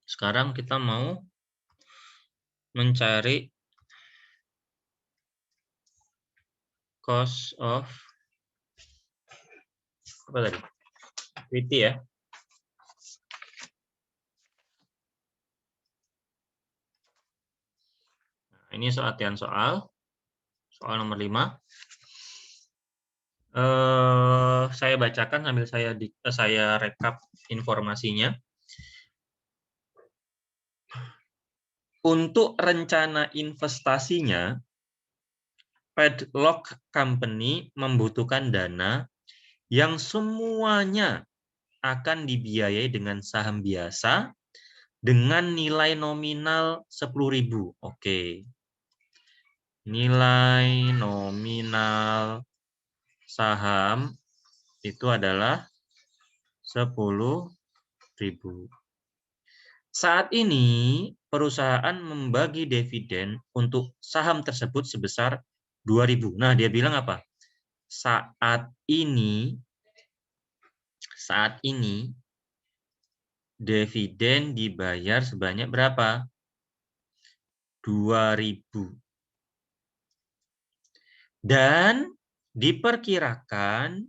Sekarang kita mau mencari cost of apa tadi? Equity ya. Nah, ini latihan soal nomor 5. Saya bacakan sambil saya rekap informasinya. Untuk rencana investasinya, Padlock Company membutuhkan dana yang semuanya akan dibiayai dengan saham biasa dengan nilai nominal 10.000. Oke. Nilai nominal saham itu adalah 10.000. Saat ini perusahaan membagi dividen untuk saham tersebut sebesar 2.000. Nah, dia bilang apa? Saat ini dividen dibayar sebanyak berapa? 2.000. Dan diperkirakan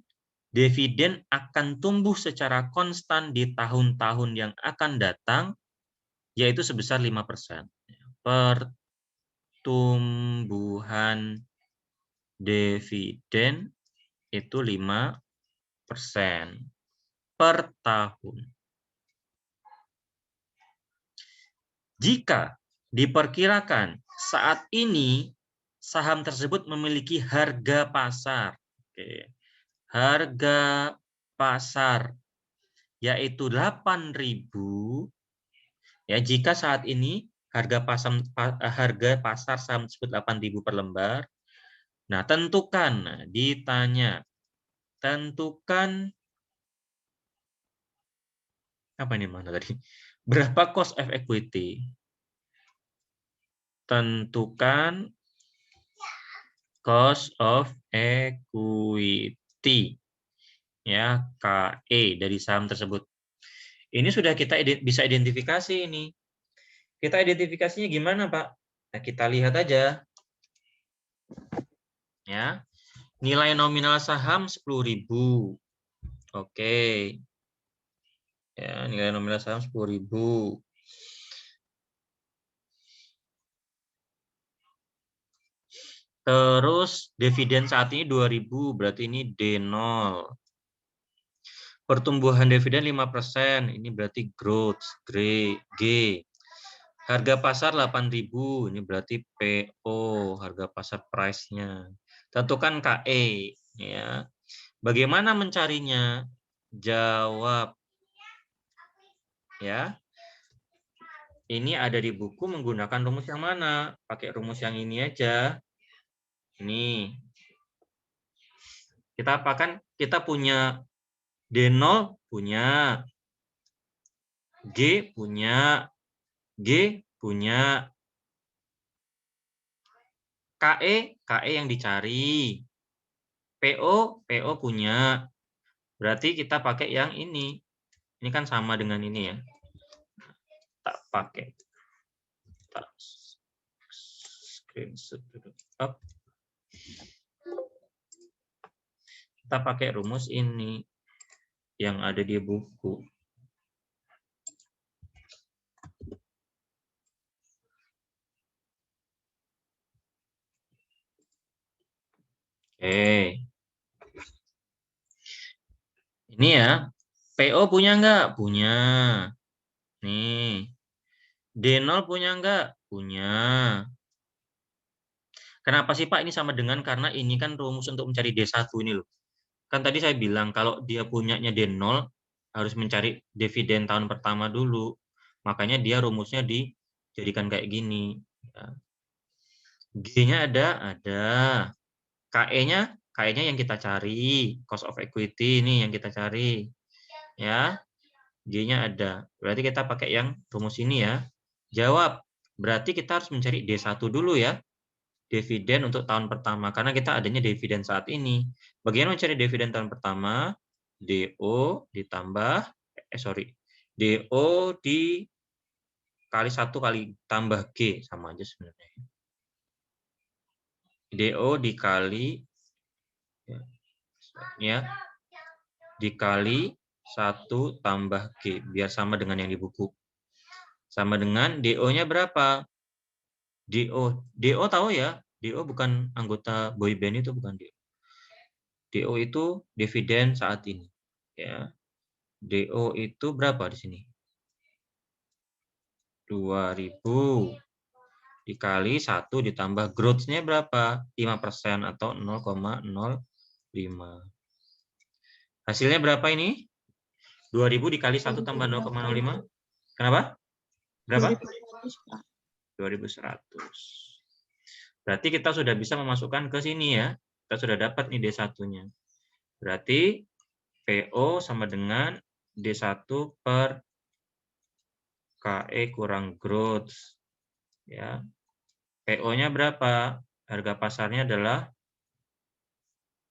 dividen akan tumbuh secara konstan di tahun-tahun yang akan datang, yaitu sebesar 5%. Pertumbuhan dividen itu 5% per tahun. Jika diperkirakan saat ini saham tersebut memiliki harga pasar. Oke. Harga pasar yaitu 8.000. Ya, jika saat ini harga pasar saham tersebut 8.000 per lembar. Nah, tentukan apa ini mana tadi? Berapa cost of equity? Tentukan cost of equity. Ya, KE dari saham tersebut. Ini sudah kita bisa identifikasi ini. Kita identifikasinya gimana, Pak? Nah, kita lihat aja. Ya. Nilai nominal saham 10.000. Oke. Ya, nilai nominal saham 10.000. Terus dividen saat ini 2.000, berarti ini D0. Pertumbuhan dividen 5%, ini berarti growth, G. Harga pasar 8.000, ini berarti PO, harga pasar price-nya. Tentukan KE, ya. Bagaimana mencarinya? Jawab. Ya. Ini ada di buku menggunakan rumus yang mana? Pakai rumus yang ini aja. Ini. Kita apakan? Kita punya D0 punya. G punya. G punya. KE yang dicari. PO punya. Berarti kita pakai yang ini. Ini kan sama dengan ini ya. Tak pakai. Tak screenshot dulu. Up. Kita pakai rumus ini yang ada di buku. Oke. Ini ya, PO punya nggak? Punya. Nih. D0 punya nggak? Punya. Kenapa sih Pak ini sama dengan? Karena ini kan rumus untuk mencari D1 ini loh. Kan tadi saya bilang kalau dia punyanya D0 harus mencari dividen tahun pertama dulu. Makanya dia rumusnya dijadikan kayak gini. G-nya ada. KE-nya yang kita cari, cost of equity ini yang kita cari. Ya. G-nya ada. Berarti kita pakai yang rumus ini ya. Jawab. Berarti kita harus mencari D1 dulu ya. Dividen untuk tahun pertama karena kita adanya dividen saat ini. Bagaimana mencari dividen tahun pertama? DO ditambah DO dikali 1 kali tambah G sama aja sebenarnya. DO dikali ya dikali 1 tambah G biar sama dengan yang di buku. Sama dengan DO-nya berapa? DO tahu ya? DO bukan anggota boyband itu, bukan DO. DO itu dividen saat ini. Ya. DO itu berapa di sini? 2000 dikali 1 ditambah growth-nya berapa? 5% atau 0,05. Hasilnya berapa ini? 2000 dikali 1 tambah 0,05. Kenapa? Berapa? 2100. Berarti kita sudah bisa memasukkan ke sini ya. Kita sudah dapat nih D1-nya. Berarti PO sama dengan D1 per KE kurang growth. Ya. PO-nya berapa? Harga pasarnya adalah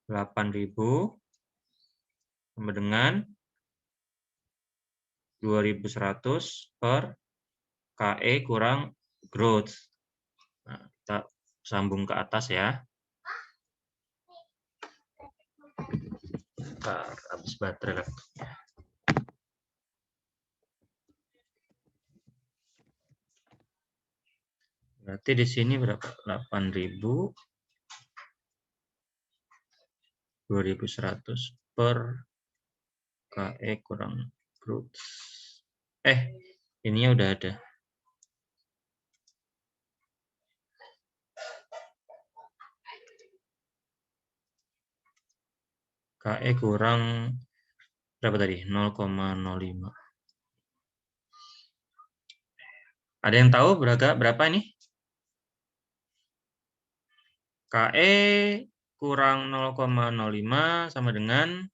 8.000 sama dengan 2.100 per KE kurang growth. Nah, kita sambung ke atas ya. Bentar, habis baterai laptopnya. Berarti di sini berapa? 8.000 2.100 per KE kurang growth. Ininya udah ada. KE kurang berapa tadi? 0,05. Ada yang tahu berapa ini? KE kurang 0,05 sama dengan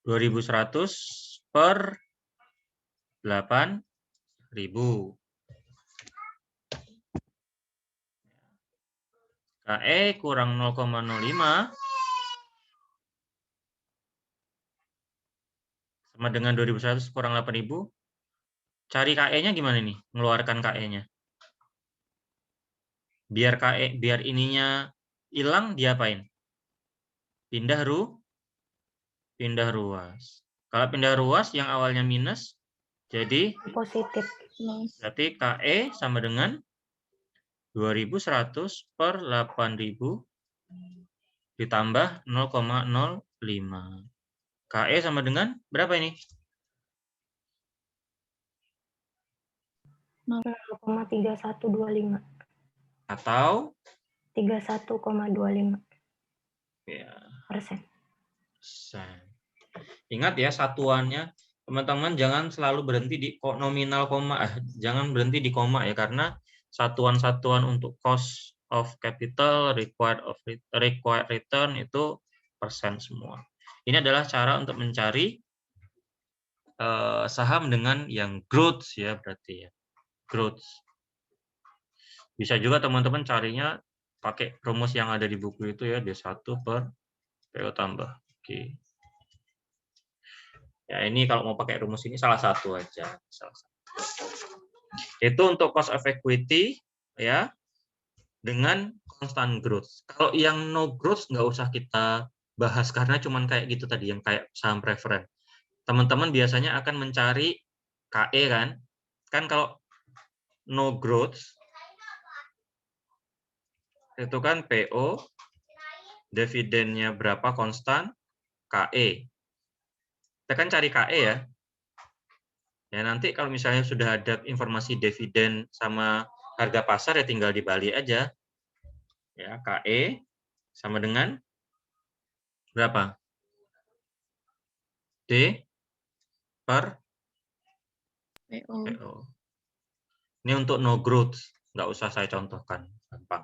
2.100 per 8.000. KE kurang 0,05 sama dengan 2.100 kurang 8.000. Cari KE-nya gimana nih? Mengeluarkan KE-nya. Biar ininya hilang, diapain? Pindah ruas. Kalau pindah ruas yang awalnya minus jadi Positif. berarti KE sama dengan 2.100 per 8.000 ditambah 0,05. KE sama dengan berapa ini? 0,3125 Atau 31,25 ya, persen. Ingat ya satuannya, teman-teman jangan selalu berhenti di nominal koma, jangan berhenti di koma ya, karena satuan-satuan untuk cost of capital, required return itu persen semua. Ini adalah cara untuk mencari saham dengan yang growth ya, berarti ya growth. Bisa juga teman-teman carinya pakai rumus yang ada di buku itu ya, D1 per PO tambah. Oke. Ya, ini kalau mau pakai rumus ini salah satu aja. Itu untuk cost of equity ya dengan constant growth. Kalau yang no growth nggak usah kita bahas karena cuman kayak gitu tadi yang kayak saham preferen. Teman-teman biasanya akan mencari KE kan? Kan kalau no growth itu kan PO, dividennya berapa konstan, KE. Kita kan cari KE ya. Ya nanti kalau misalnya sudah ada informasi dividen sama harga pasar ya tinggal dibalik aja. Ya, KE sama dengan berapa? D per PO. PO. Ini untuk no growth, nggak usah saya contohkan, gampang.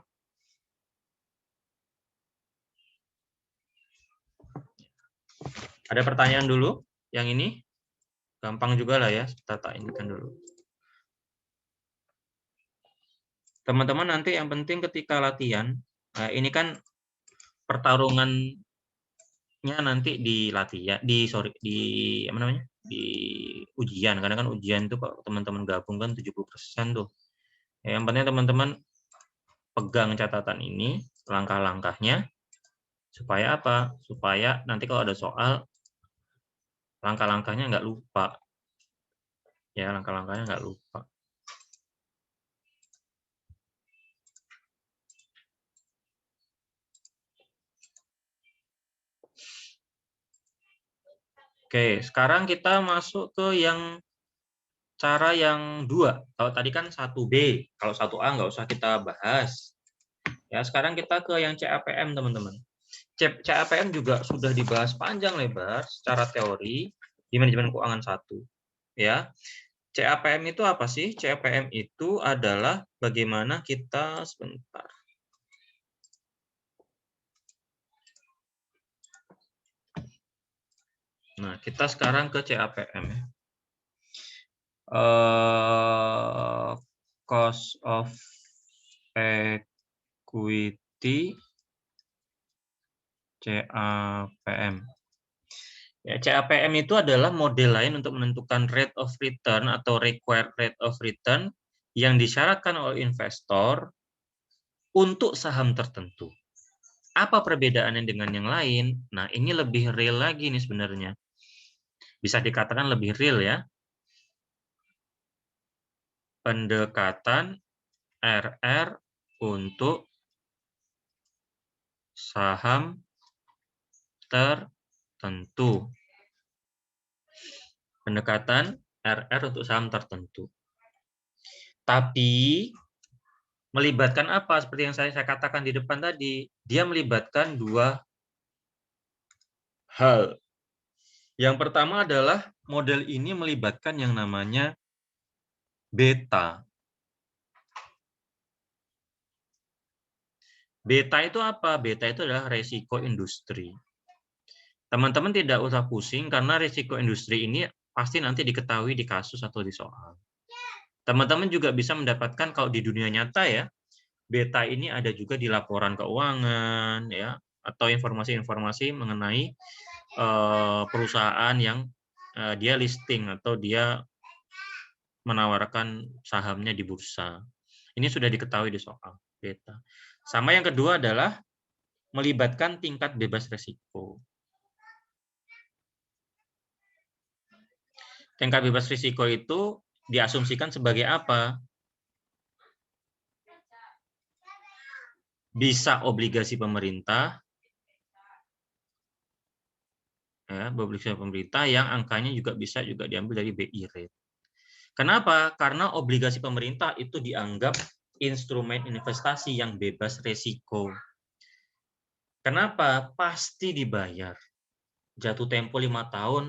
Ada pertanyaan dulu? Yang ini? Gampang juga lah ya, kita tak indikan dulu. Teman-teman nanti yang penting ketika latihan, ini kan pertarungannya nanti di latihan, di apa namanya? Di ujian. Karena kan ujian itu kalau teman-teman gabung kan 70% tuh. Ya, yang penting teman-teman pegang catatan ini, langkah-langkahnya, supaya apa? Supaya nanti kalau ada soal, langkah-langkahnya nggak lupa. Ya, langkah-langkahnya nggak lupa. Oke, sekarang kita masuk ke cara yang 2. Kalau tadi kan 1B, kalau 1A nggak usah kita bahas. Ya, sekarang kita ke yang CAPM, teman-teman. CAPM juga sudah dibahas panjang lebar secara teori di manajemen keuangan 1. Ya. CAPM itu apa sih? CAPM itu adalah bagaimana kita sebentar. Nah, kita sekarang ke CAPM. Cost of equity CAPM. Ya, CAPM itu adalah model lain untuk menentukan rate of return atau required rate of return yang disyaratkan oleh investor untuk saham tertentu. Apa perbedaannya dengan yang lain? Nah, ini lebih real lagi nih sebenarnya. Bisa dikatakan lebih real ya. Pendekatan RR untuk saham tertentu. Pendekatan RR untuk saham tertentu. Tapi melibatkan apa? Seperti yang saya katakan di depan tadi, dia melibatkan dua hal. Yang pertama adalah model ini melibatkan yang namanya beta. Beta itu apa? Beta itu adalah resiko industri. Teman-teman tidak usah pusing karena resiko industri ini pasti nanti diketahui di kasus atau di soal. Teman-teman juga bisa mendapatkan kalau di dunia nyata ya, beta ini ada juga di laporan keuangan ya, atau informasi-informasi mengenai perusahaan yang dia listing atau dia menawarkan sahamnya di bursa. Ini sudah diketahui di soal beta. Sama yang kedua adalah melibatkan tingkat bebas risiko. Tingkat bebas risiko itu diasumsikan sebagai apa? Bisa obligasi pemerintah, ya, obligasi pemerintah yang angkanya juga bisa juga diambil dari BI rate. Kenapa? Karena obligasi pemerintah itu dianggap instrumen investasi yang bebas risiko. Kenapa? Pasti dibayar. Jatuh tempo 5 tahun,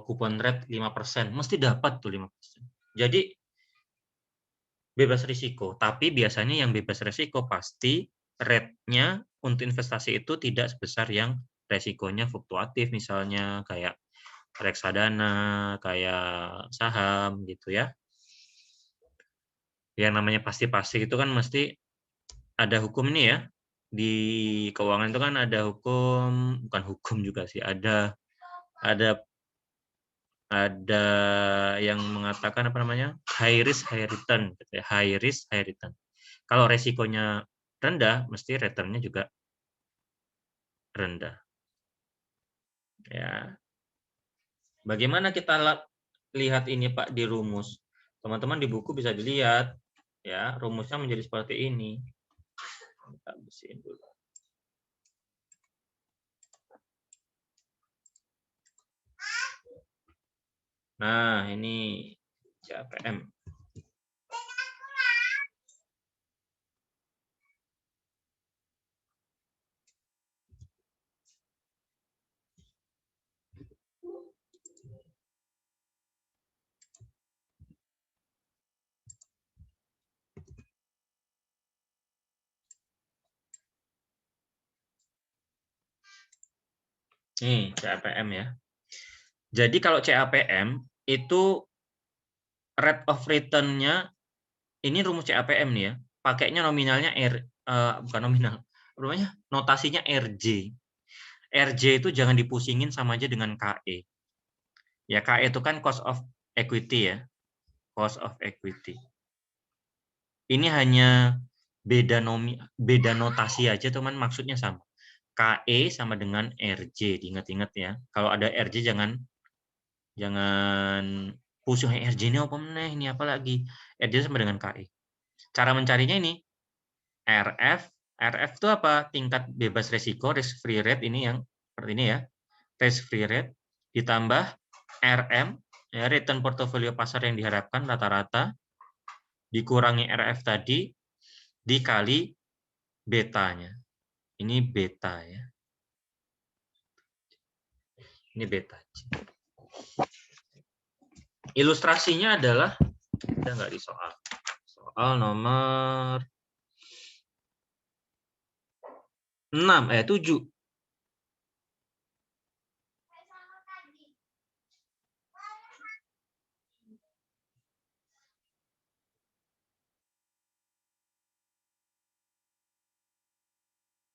kupon rate 5%, mesti dapat tuh 5%. Jadi bebas risiko, tapi biasanya yang bebas risiko pasti rate-nya untuk investasi itu tidak sebesar yang resikonya fluktuatif, misalnya kayak reksadana, kayak saham gitu ya. Yang namanya pasti-pasti itu kan mesti ada hukum ini ya. Di keuangan itu kan ada hukum, bukan hukum juga sih, ada yang mengatakan apa namanya? High risk high return gitu ya. High risk high return. Kalau resikonya rendah, mesti returnnya juga rendah. Ya. Bagaimana kita lihat ini Pak di rumus? Teman-teman di buku bisa dilihat ya, rumusnya menjadi seperti ini. Kita bersihin dulu. Nah, ini CAPM. Nih, CAPM ya. Jadi kalau CAPM itu rate of return-nya, ini rumus CAPM nih ya, pakainya nominalnya bukan nominal, namanya notasinya RJ. RJ itu jangan dipusingin sama aja dengan KE. Ya, KE itu kan cost of equity ya, cost of equity. Ini hanya beda notasi aja, teman, maksudnya sama. KE sama dengan RJ, diingat-ingat ya. Kalau ada RJ jangan pusing, RJ ini apa meneh, ini apa lagi. RJ sama dengan KE. Cara mencarinya ini RF itu apa? Tingkat bebas resiko, risk free rate, ini yang seperti ini ya. Risk free rate ditambah RM, ya, return portofolio pasar yang diharapkan rata-rata, dikurangi RF tadi dikali betanya. Ini beta ya. Ini beta. Ilustrasinya adalah, ada nggak di soal? Soal nomor 7.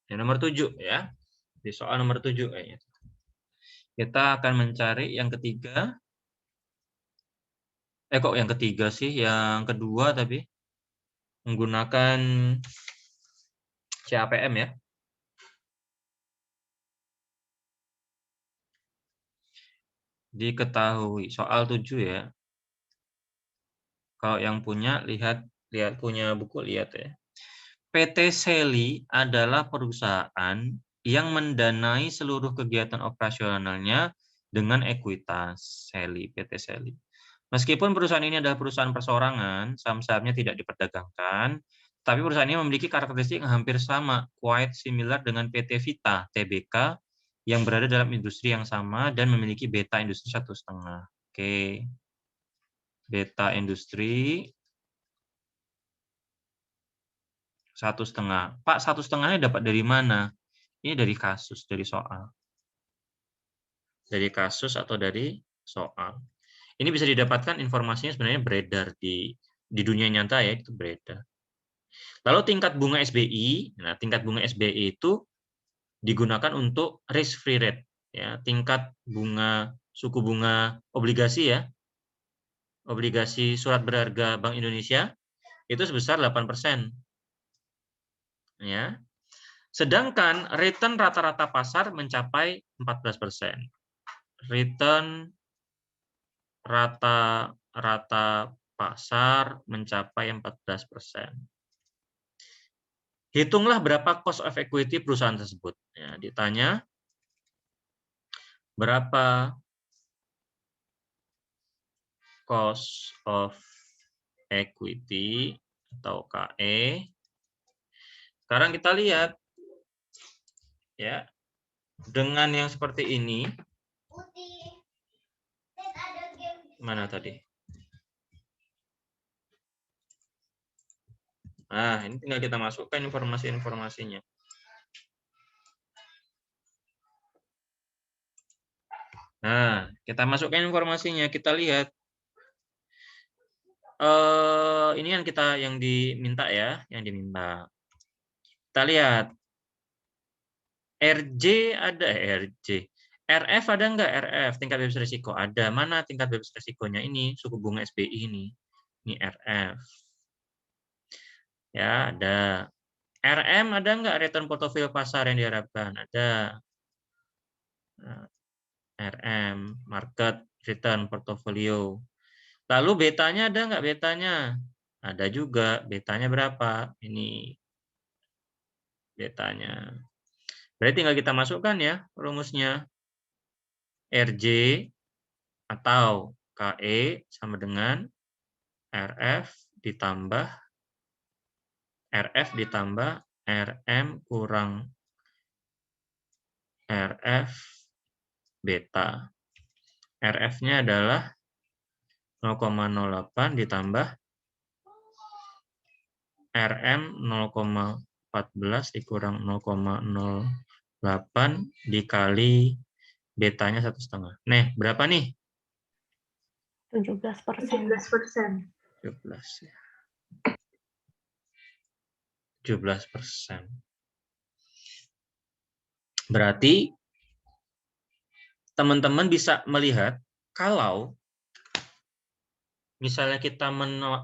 Yang nomor 7 ya. Di soal nomor 7 kayaknya. Kita akan mencari yang ketiga. Kok yang ketiga sih? Yang kedua tapi menggunakan CAPM ya. Diketahui soal 7 ya. Kalau yang punya lihat punya buku, lihat ya. PT Seli adalah perusahaan yang mendanai seluruh kegiatan operasionalnya dengan ekuitas. PT Seli. Meskipun perusahaan ini adalah perusahaan perseorangan, saham-sahamnya tidak diperdagangkan, tapi perusahaan ini memiliki karakteristik yang hampir sama, quite similar dengan PT Vita, TBK, yang berada dalam industri yang sama dan memiliki beta industri 1,5. Oke. Beta industri 1,5. Pak, 1,5-nya dapat dari mana? Ini dari kasus, dari soal. Dari kasus atau dari soal. Ini bisa didapatkan informasinya sebenarnya beredar di dunia nyata ya, itu beredar. Lalu tingkat bunga SBI, nah tingkat bunga SBI itu digunakan untuk risk free rate, ya, tingkat bunga suku bunga obligasi ya, obligasi surat berharga Bank Indonesia itu sebesar 8%. Ya. Sedangkan return rata-rata pasar mencapai 14%. Return rata-rata pasar mencapai 14%. Hitunglah berapa cost of equity perusahaan tersebut. Ya, ditanya berapa cost of equity atau KE. Sekarang kita lihat ya, dengan yang seperti ini. Mana tadi? Nah, ini tinggal kita masukkan informasi-informasinya. Nah, kita masukkan informasinya, kita lihat. Ini yang diminta ya, yang diminta. Kita lihat. RJ ada, RJ. RF ada enggak? RF, tingkat bebas risiko. Ada. Mana tingkat bebas risikonya? Ini, suku bunga SBI ini. Ini RF. Ya, ada. RM ada enggak? Return portofolio pasar yang diharapkan? Ada. Nah, RM, market return portofolio. Lalu betanya ada enggak? Betanya? Ada juga. Betanya berapa? Ini. betanya. Berarti tinggal kita masukkan ya rumusnya. RJ atau KE sama dengan RF ditambah RM kurang RF beta. RF-nya adalah 0,08 ditambah RM 0,14 dikurang 0,08 dikali betanya 1,5. Nih, berapa nih? 17%. 17 ya. 17%. Berarti teman-teman bisa melihat kalau misalnya kita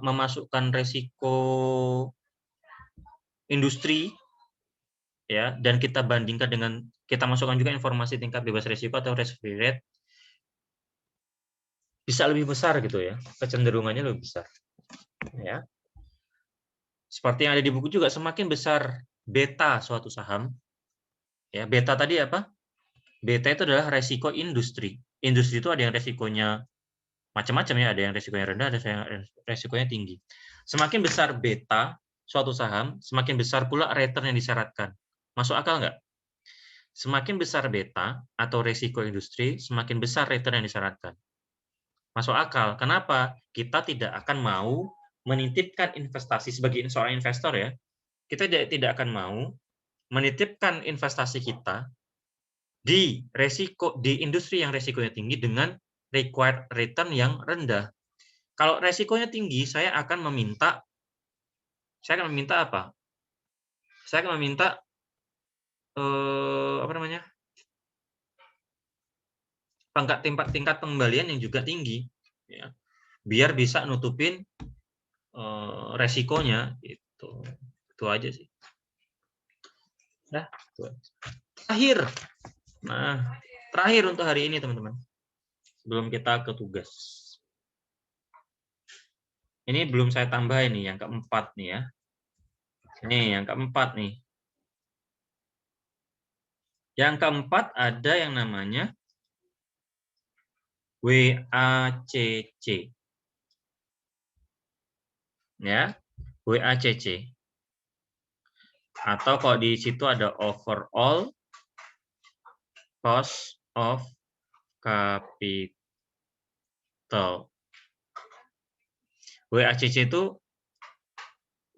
memasukkan resiko industri ya, dan kita bandingkan dengan kita masukkan juga informasi tingkat bebas risiko atau risk free rate, bisa lebih besar gitu ya, kecenderungannya lebih besar ya. Seperti yang ada di buku juga, semakin besar beta suatu saham ya. Beta tadi apa? Beta itu adalah resiko industri. Industri itu ada yang resikonya macam-macam ya, ada yang resikonya rendah, ada yang resikonya tinggi. Semakin besar beta suatu saham, semakin besar pula return yang disyaratkan. Masuk akal nggak? Semakin besar beta atau resiko industri, semakin besar return yang disyaratkan. Masuk akal. Kenapa? Kita tidak akan mau menitipkan investasi sebagai seorang investor ya. Kita tidak akan mau menitipkan investasi kita di industri yang resikonya tinggi dengan required return yang rendah. Kalau resikonya tinggi, saya akan meminta apa? Saya akan meminta apa namanya? tingkat pengembalian yang juga tinggi ya. Biar bisa nutupin resikonya gitu. Itu aja sih. Nah, terakhir. Nah, terakhir untuk hari ini teman-teman. Sebelum kita ke tugas. Ini belum saya tambah ini yang keempat nih ya. Ini yang keempat nih. Yang keempat ada yang namanya WACC. Ya, WACC. Atau kalau di situ ada overall cost of capital. WACC itu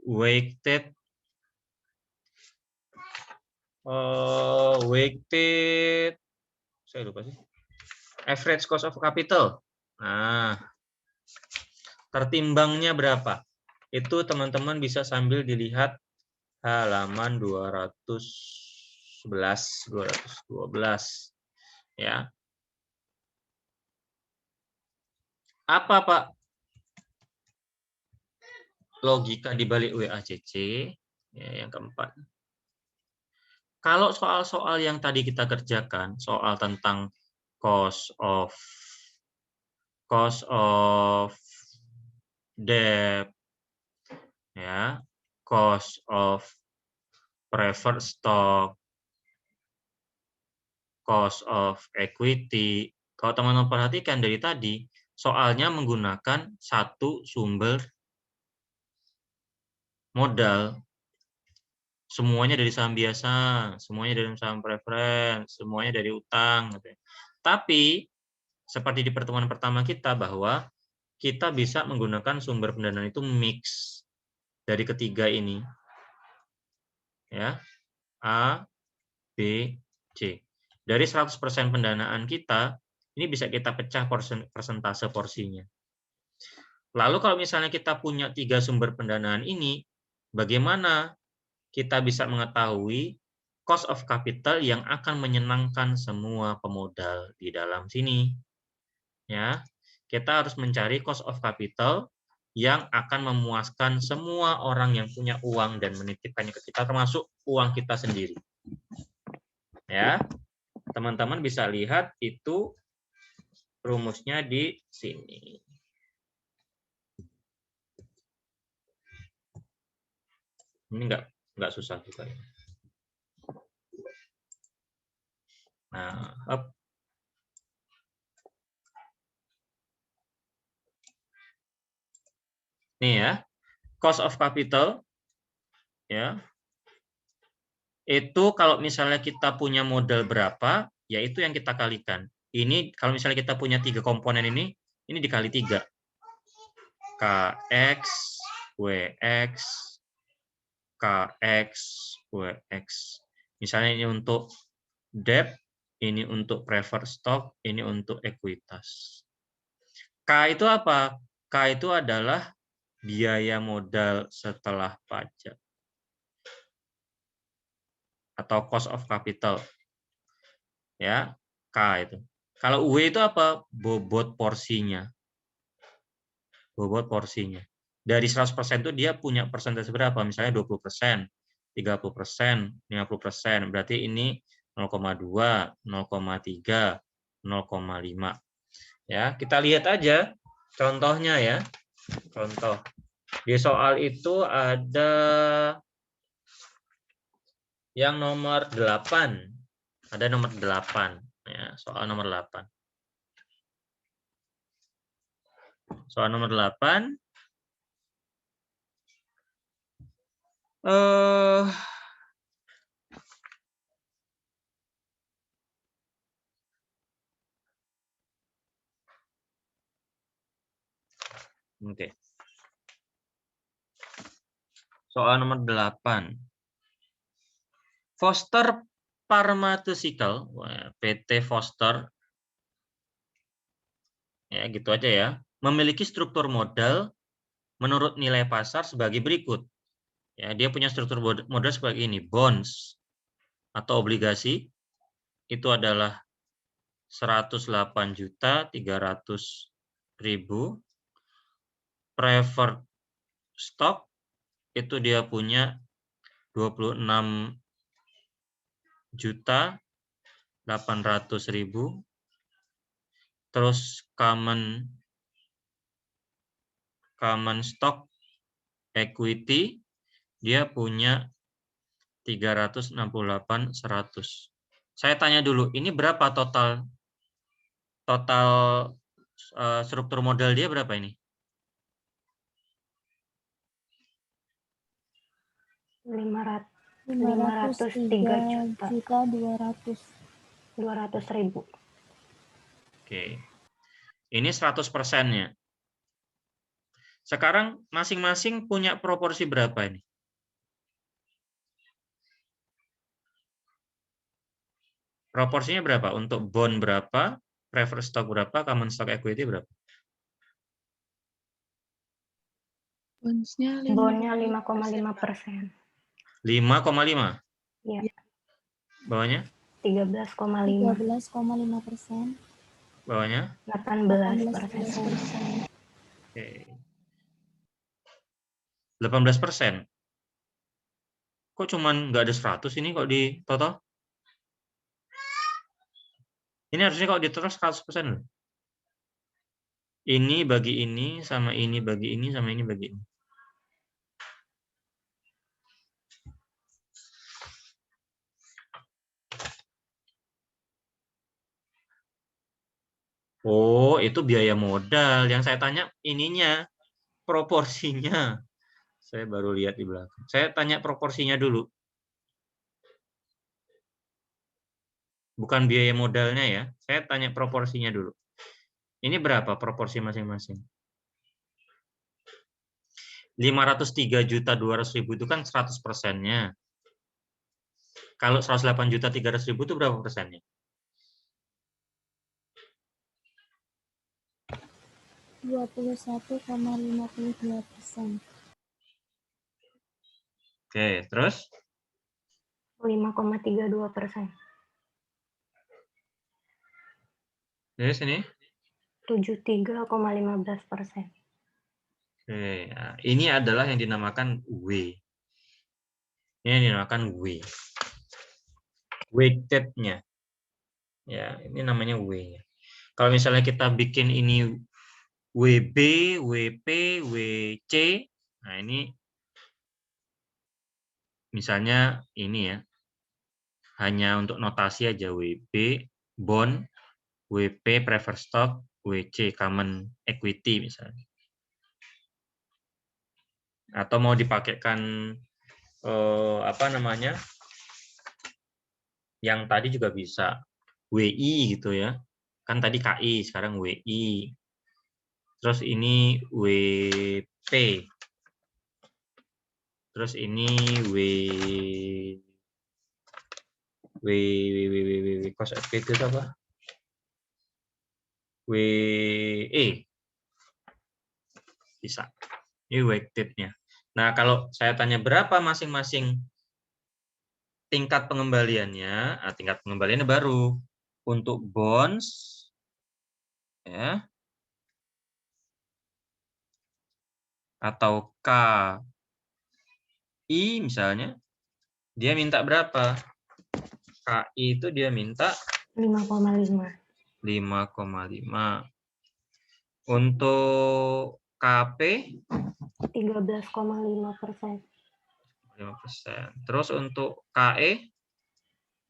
weighted saya lupa sih. Average cost of capital. Nah, tertimbangnya berapa? Itu teman-teman bisa sambil dilihat halaman 211, 212 ya. Apa Pak logika di balik WACC? Ya, yang keempat. Kalau soal-soal yang tadi kita kerjakan, soal tentang cost of debt, ya, cost of preferred stock, cost of equity. Kalau teman-teman perhatikan dari tadi, soalnya menggunakan satu sumber modal. Semuanya dari saham biasa, semuanya dari saham preference, semuanya dari utang. Tapi, seperti di pertemuan pertama kita, bahwa kita bisa menggunakan sumber pendanaan itu mix dari ketiga ini. Ya, A, B, C. Dari 100% pendanaan kita, ini bisa kita pecah persentase porsinya. Lalu kalau misalnya kita punya 3 sumber pendanaan ini, bagaimana kita bisa mengetahui cost of capital yang akan menyenangkan semua pemodal di dalam sini? Ya, kita harus mencari cost of capital yang akan memuaskan semua orang yang punya uang dan menitipkannya ke kita, termasuk uang kita sendiri. Ya, teman-teman bisa lihat itu rumusnya di sini. Ini enggak susah juga ya. Nah, up. Nih ya, cost of capital ya. Itu kalau misalnya kita punya modal berapa, ya itu yang kita kalikan. Ini kalau misalnya kita punya 3 komponen ini dikali 3. KX, WX, KX, WX. Misalnya ini untuk debt, ini untuk preferred stock, ini untuk ekuitas. K itu apa? K itu adalah biaya modal setelah pajak atau cost of capital. Ya, K itu. Kalau W itu apa? Bobot porsinya. Bobot porsinya. Dari 100% itu dia punya persentase berapa? Misalnya 20%, 30%, 50%. Berarti ini 0,2, 0,3, 0,5. Ya, kita lihat aja contohnya ya. Contoh. Di soal itu ada yang nomor 8. Ada nomor 8. Ya, soal nomor 8. Soal nomor 8. Oke. Soal nomor 8. Foster Pharmaceutical, PT Foster, ya gitu aja ya, memiliki struktur modal menurut nilai pasar sebagai berikut. Ya, dia punya struktur modal sebagai ini, bonds atau obligasi itu adalah 108.300.000. Preferred stock itu dia punya 26.800.000. Terus common stock equity dia punya 368.100. Saya tanya dulu, ini berapa total struktur modal dia berapa ini? 503.200.000. Oke. Ini 100%-nya. Sekarang masing-masing punya proporsi berapa ini? Proporsinya berapa? Untuk bond berapa? Preferred stock berapa? Common stock equity berapa? Bonusnya Bondnya 5,5%. 5,5. Ya, Bawahnya? 13,5. 13,5%. Bawahnya? 18%. Oke. 18%. Kok cuman nggak ada 100 ini kok di total? Ini harusnya kalau di total 100% loh. Ini bagi ini, sama ini bagi ini, sama ini bagi ini. Oh, itu biaya modal. Yang saya tanya ininya, proporsinya. Saya baru lihat di belakang. Saya tanya proporsinya dulu. Bukan biaya modalnya ya. Saya tanya proporsinya dulu. Ini berapa proporsi masing-masing? 503.200.000 itu kan 100%-nya. Kalau 108.300.000 itu berapa persennya? 21,52%. Oke, terus? 5,32%. Terus ini? 73,15%. Oke, nah, ini adalah yang dinamakan W. Ini yang dinamakan W. Weighted-nya. Ya, ini namanya W. Kalau misalnya kita bikin ini WB, WP, WC, nah ini misalnya ini ya. Hanya untuk notasi aja, WB, bond, WP, preferred stock, WC, common equity misalnya. Atau mau dipakaikan apa namanya? Yang tadi juga bisa. WI gitu ya. Kan tadi KI, sekarang WI. Terus ini WP. Terus ini cost FPT itu apa? WE. Bisa. Ini weighted-nya. Nah, kalau saya tanya berapa masing-masing tingkat pengembaliannya, tingkat pengembaliannya baru untuk bonds ya, atau KI misalnya, dia minta berapa? KI itu dia minta 5,5. 5,5. Untuk KP 13,5%. 5%. Terus untuk KE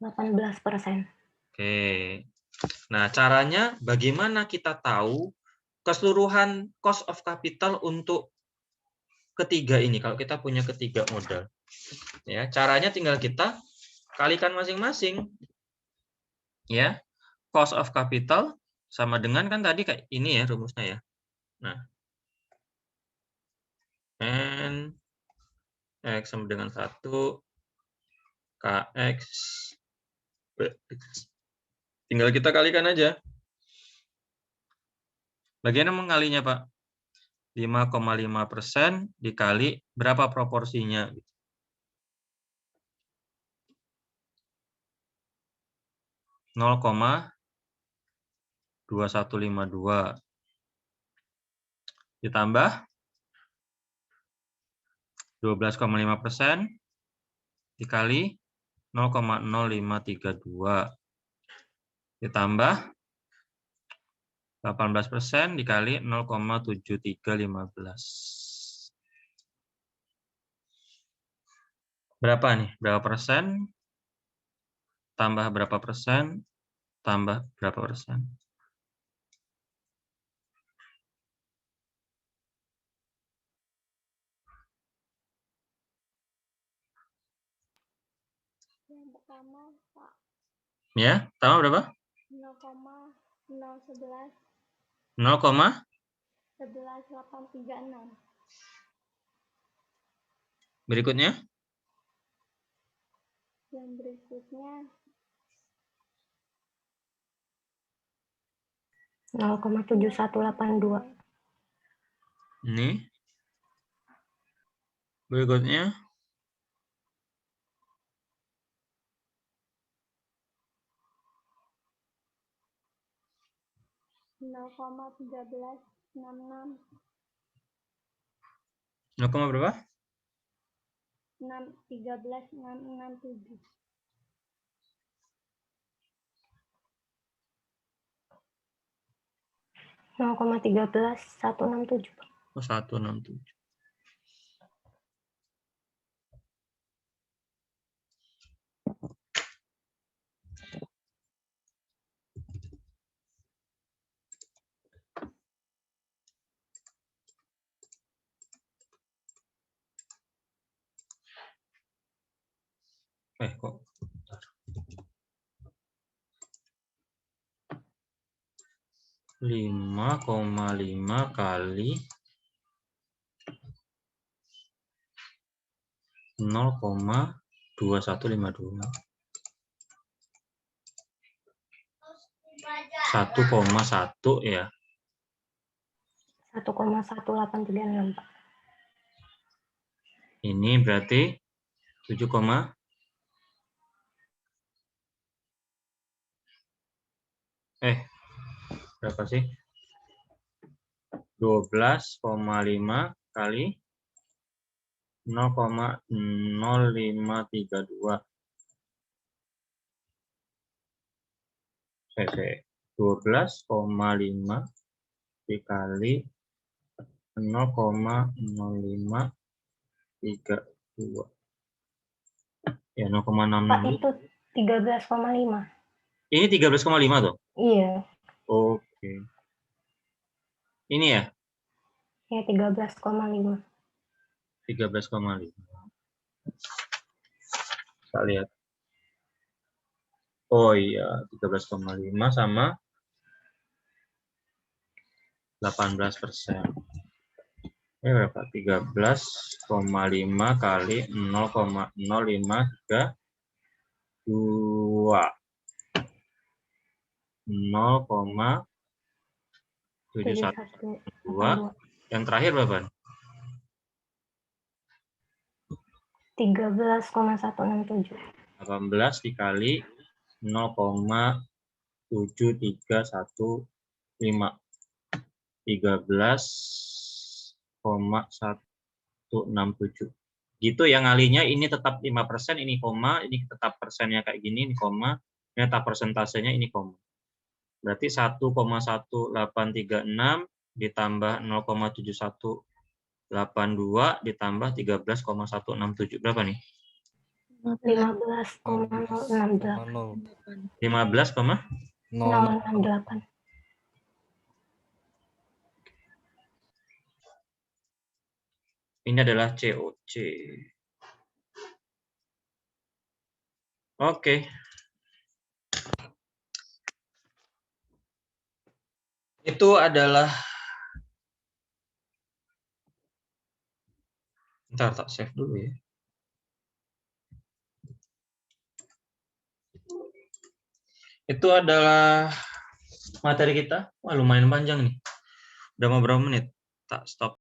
18%. Oke. Nah, caranya bagaimana kita tahu keseluruhan cost of capital untuk ketiga ini kalau kita punya ketiga modal. Ya, caranya tinggal kita kalikan masing-masing. Ya. Cost of capital sama dengan kan tadi kayak ini ya rumusnya ya. Nah, N X sama dengan 1 KX BX. Tinggal kita kalikan aja. Bagaimana mengalinya, Pak? 5,5% dikali berapa proporsinya? 0,2152 ditambah 12,5% dikali 0,0532 ditambah 18% dikali 0,7315. Berapa nih? Berapa persen? Tambah berapa persen? Tambah berapa persen? Yang pertama, Pak, Ya, tambah berapa? 0,011 11836. Berikutnya? Yang berikutnya 0,7182. Ini. Berikutnya? 0,1366. 0, berapa? 13667. 0,13167. Oh, 167. Kok 5,5 kali 0,2152. 1,1 ya. 1,1836, Pak. Ini berarti 7, berapa sih? 12,5 kali 0,0532. 12,5 dikali 0,0532. Ya, Pak, 0,66. itu 13,5. Ini 13,5 tuh. Iya, Oke. Ini ya, ya 13,5. 13,5. Kita lihat. Oh iya, 13,5 sama 18%. Ini berapa? 13,5 kali 0,0532. 0,712. Yang terakhir berapa? 13,167. 18 dikali 0,7315. 13,167. Gitu ya ngalinya, ini tetap 5%, ini koma, ini tetap persennya kayak gini, ini koma, ini tetap persentasenya, ini koma. Berarti 1,1836 ditambah 0,7182 ditambah 13,167. Berapa nih? 15,068. 15,068. Ini adalah COC. Oke. Itu adalah, ntar tak save dulu ya. Itu adalah materi kita. Wah, lumayan panjang nih. Udah mau berapa menit? Tak stop.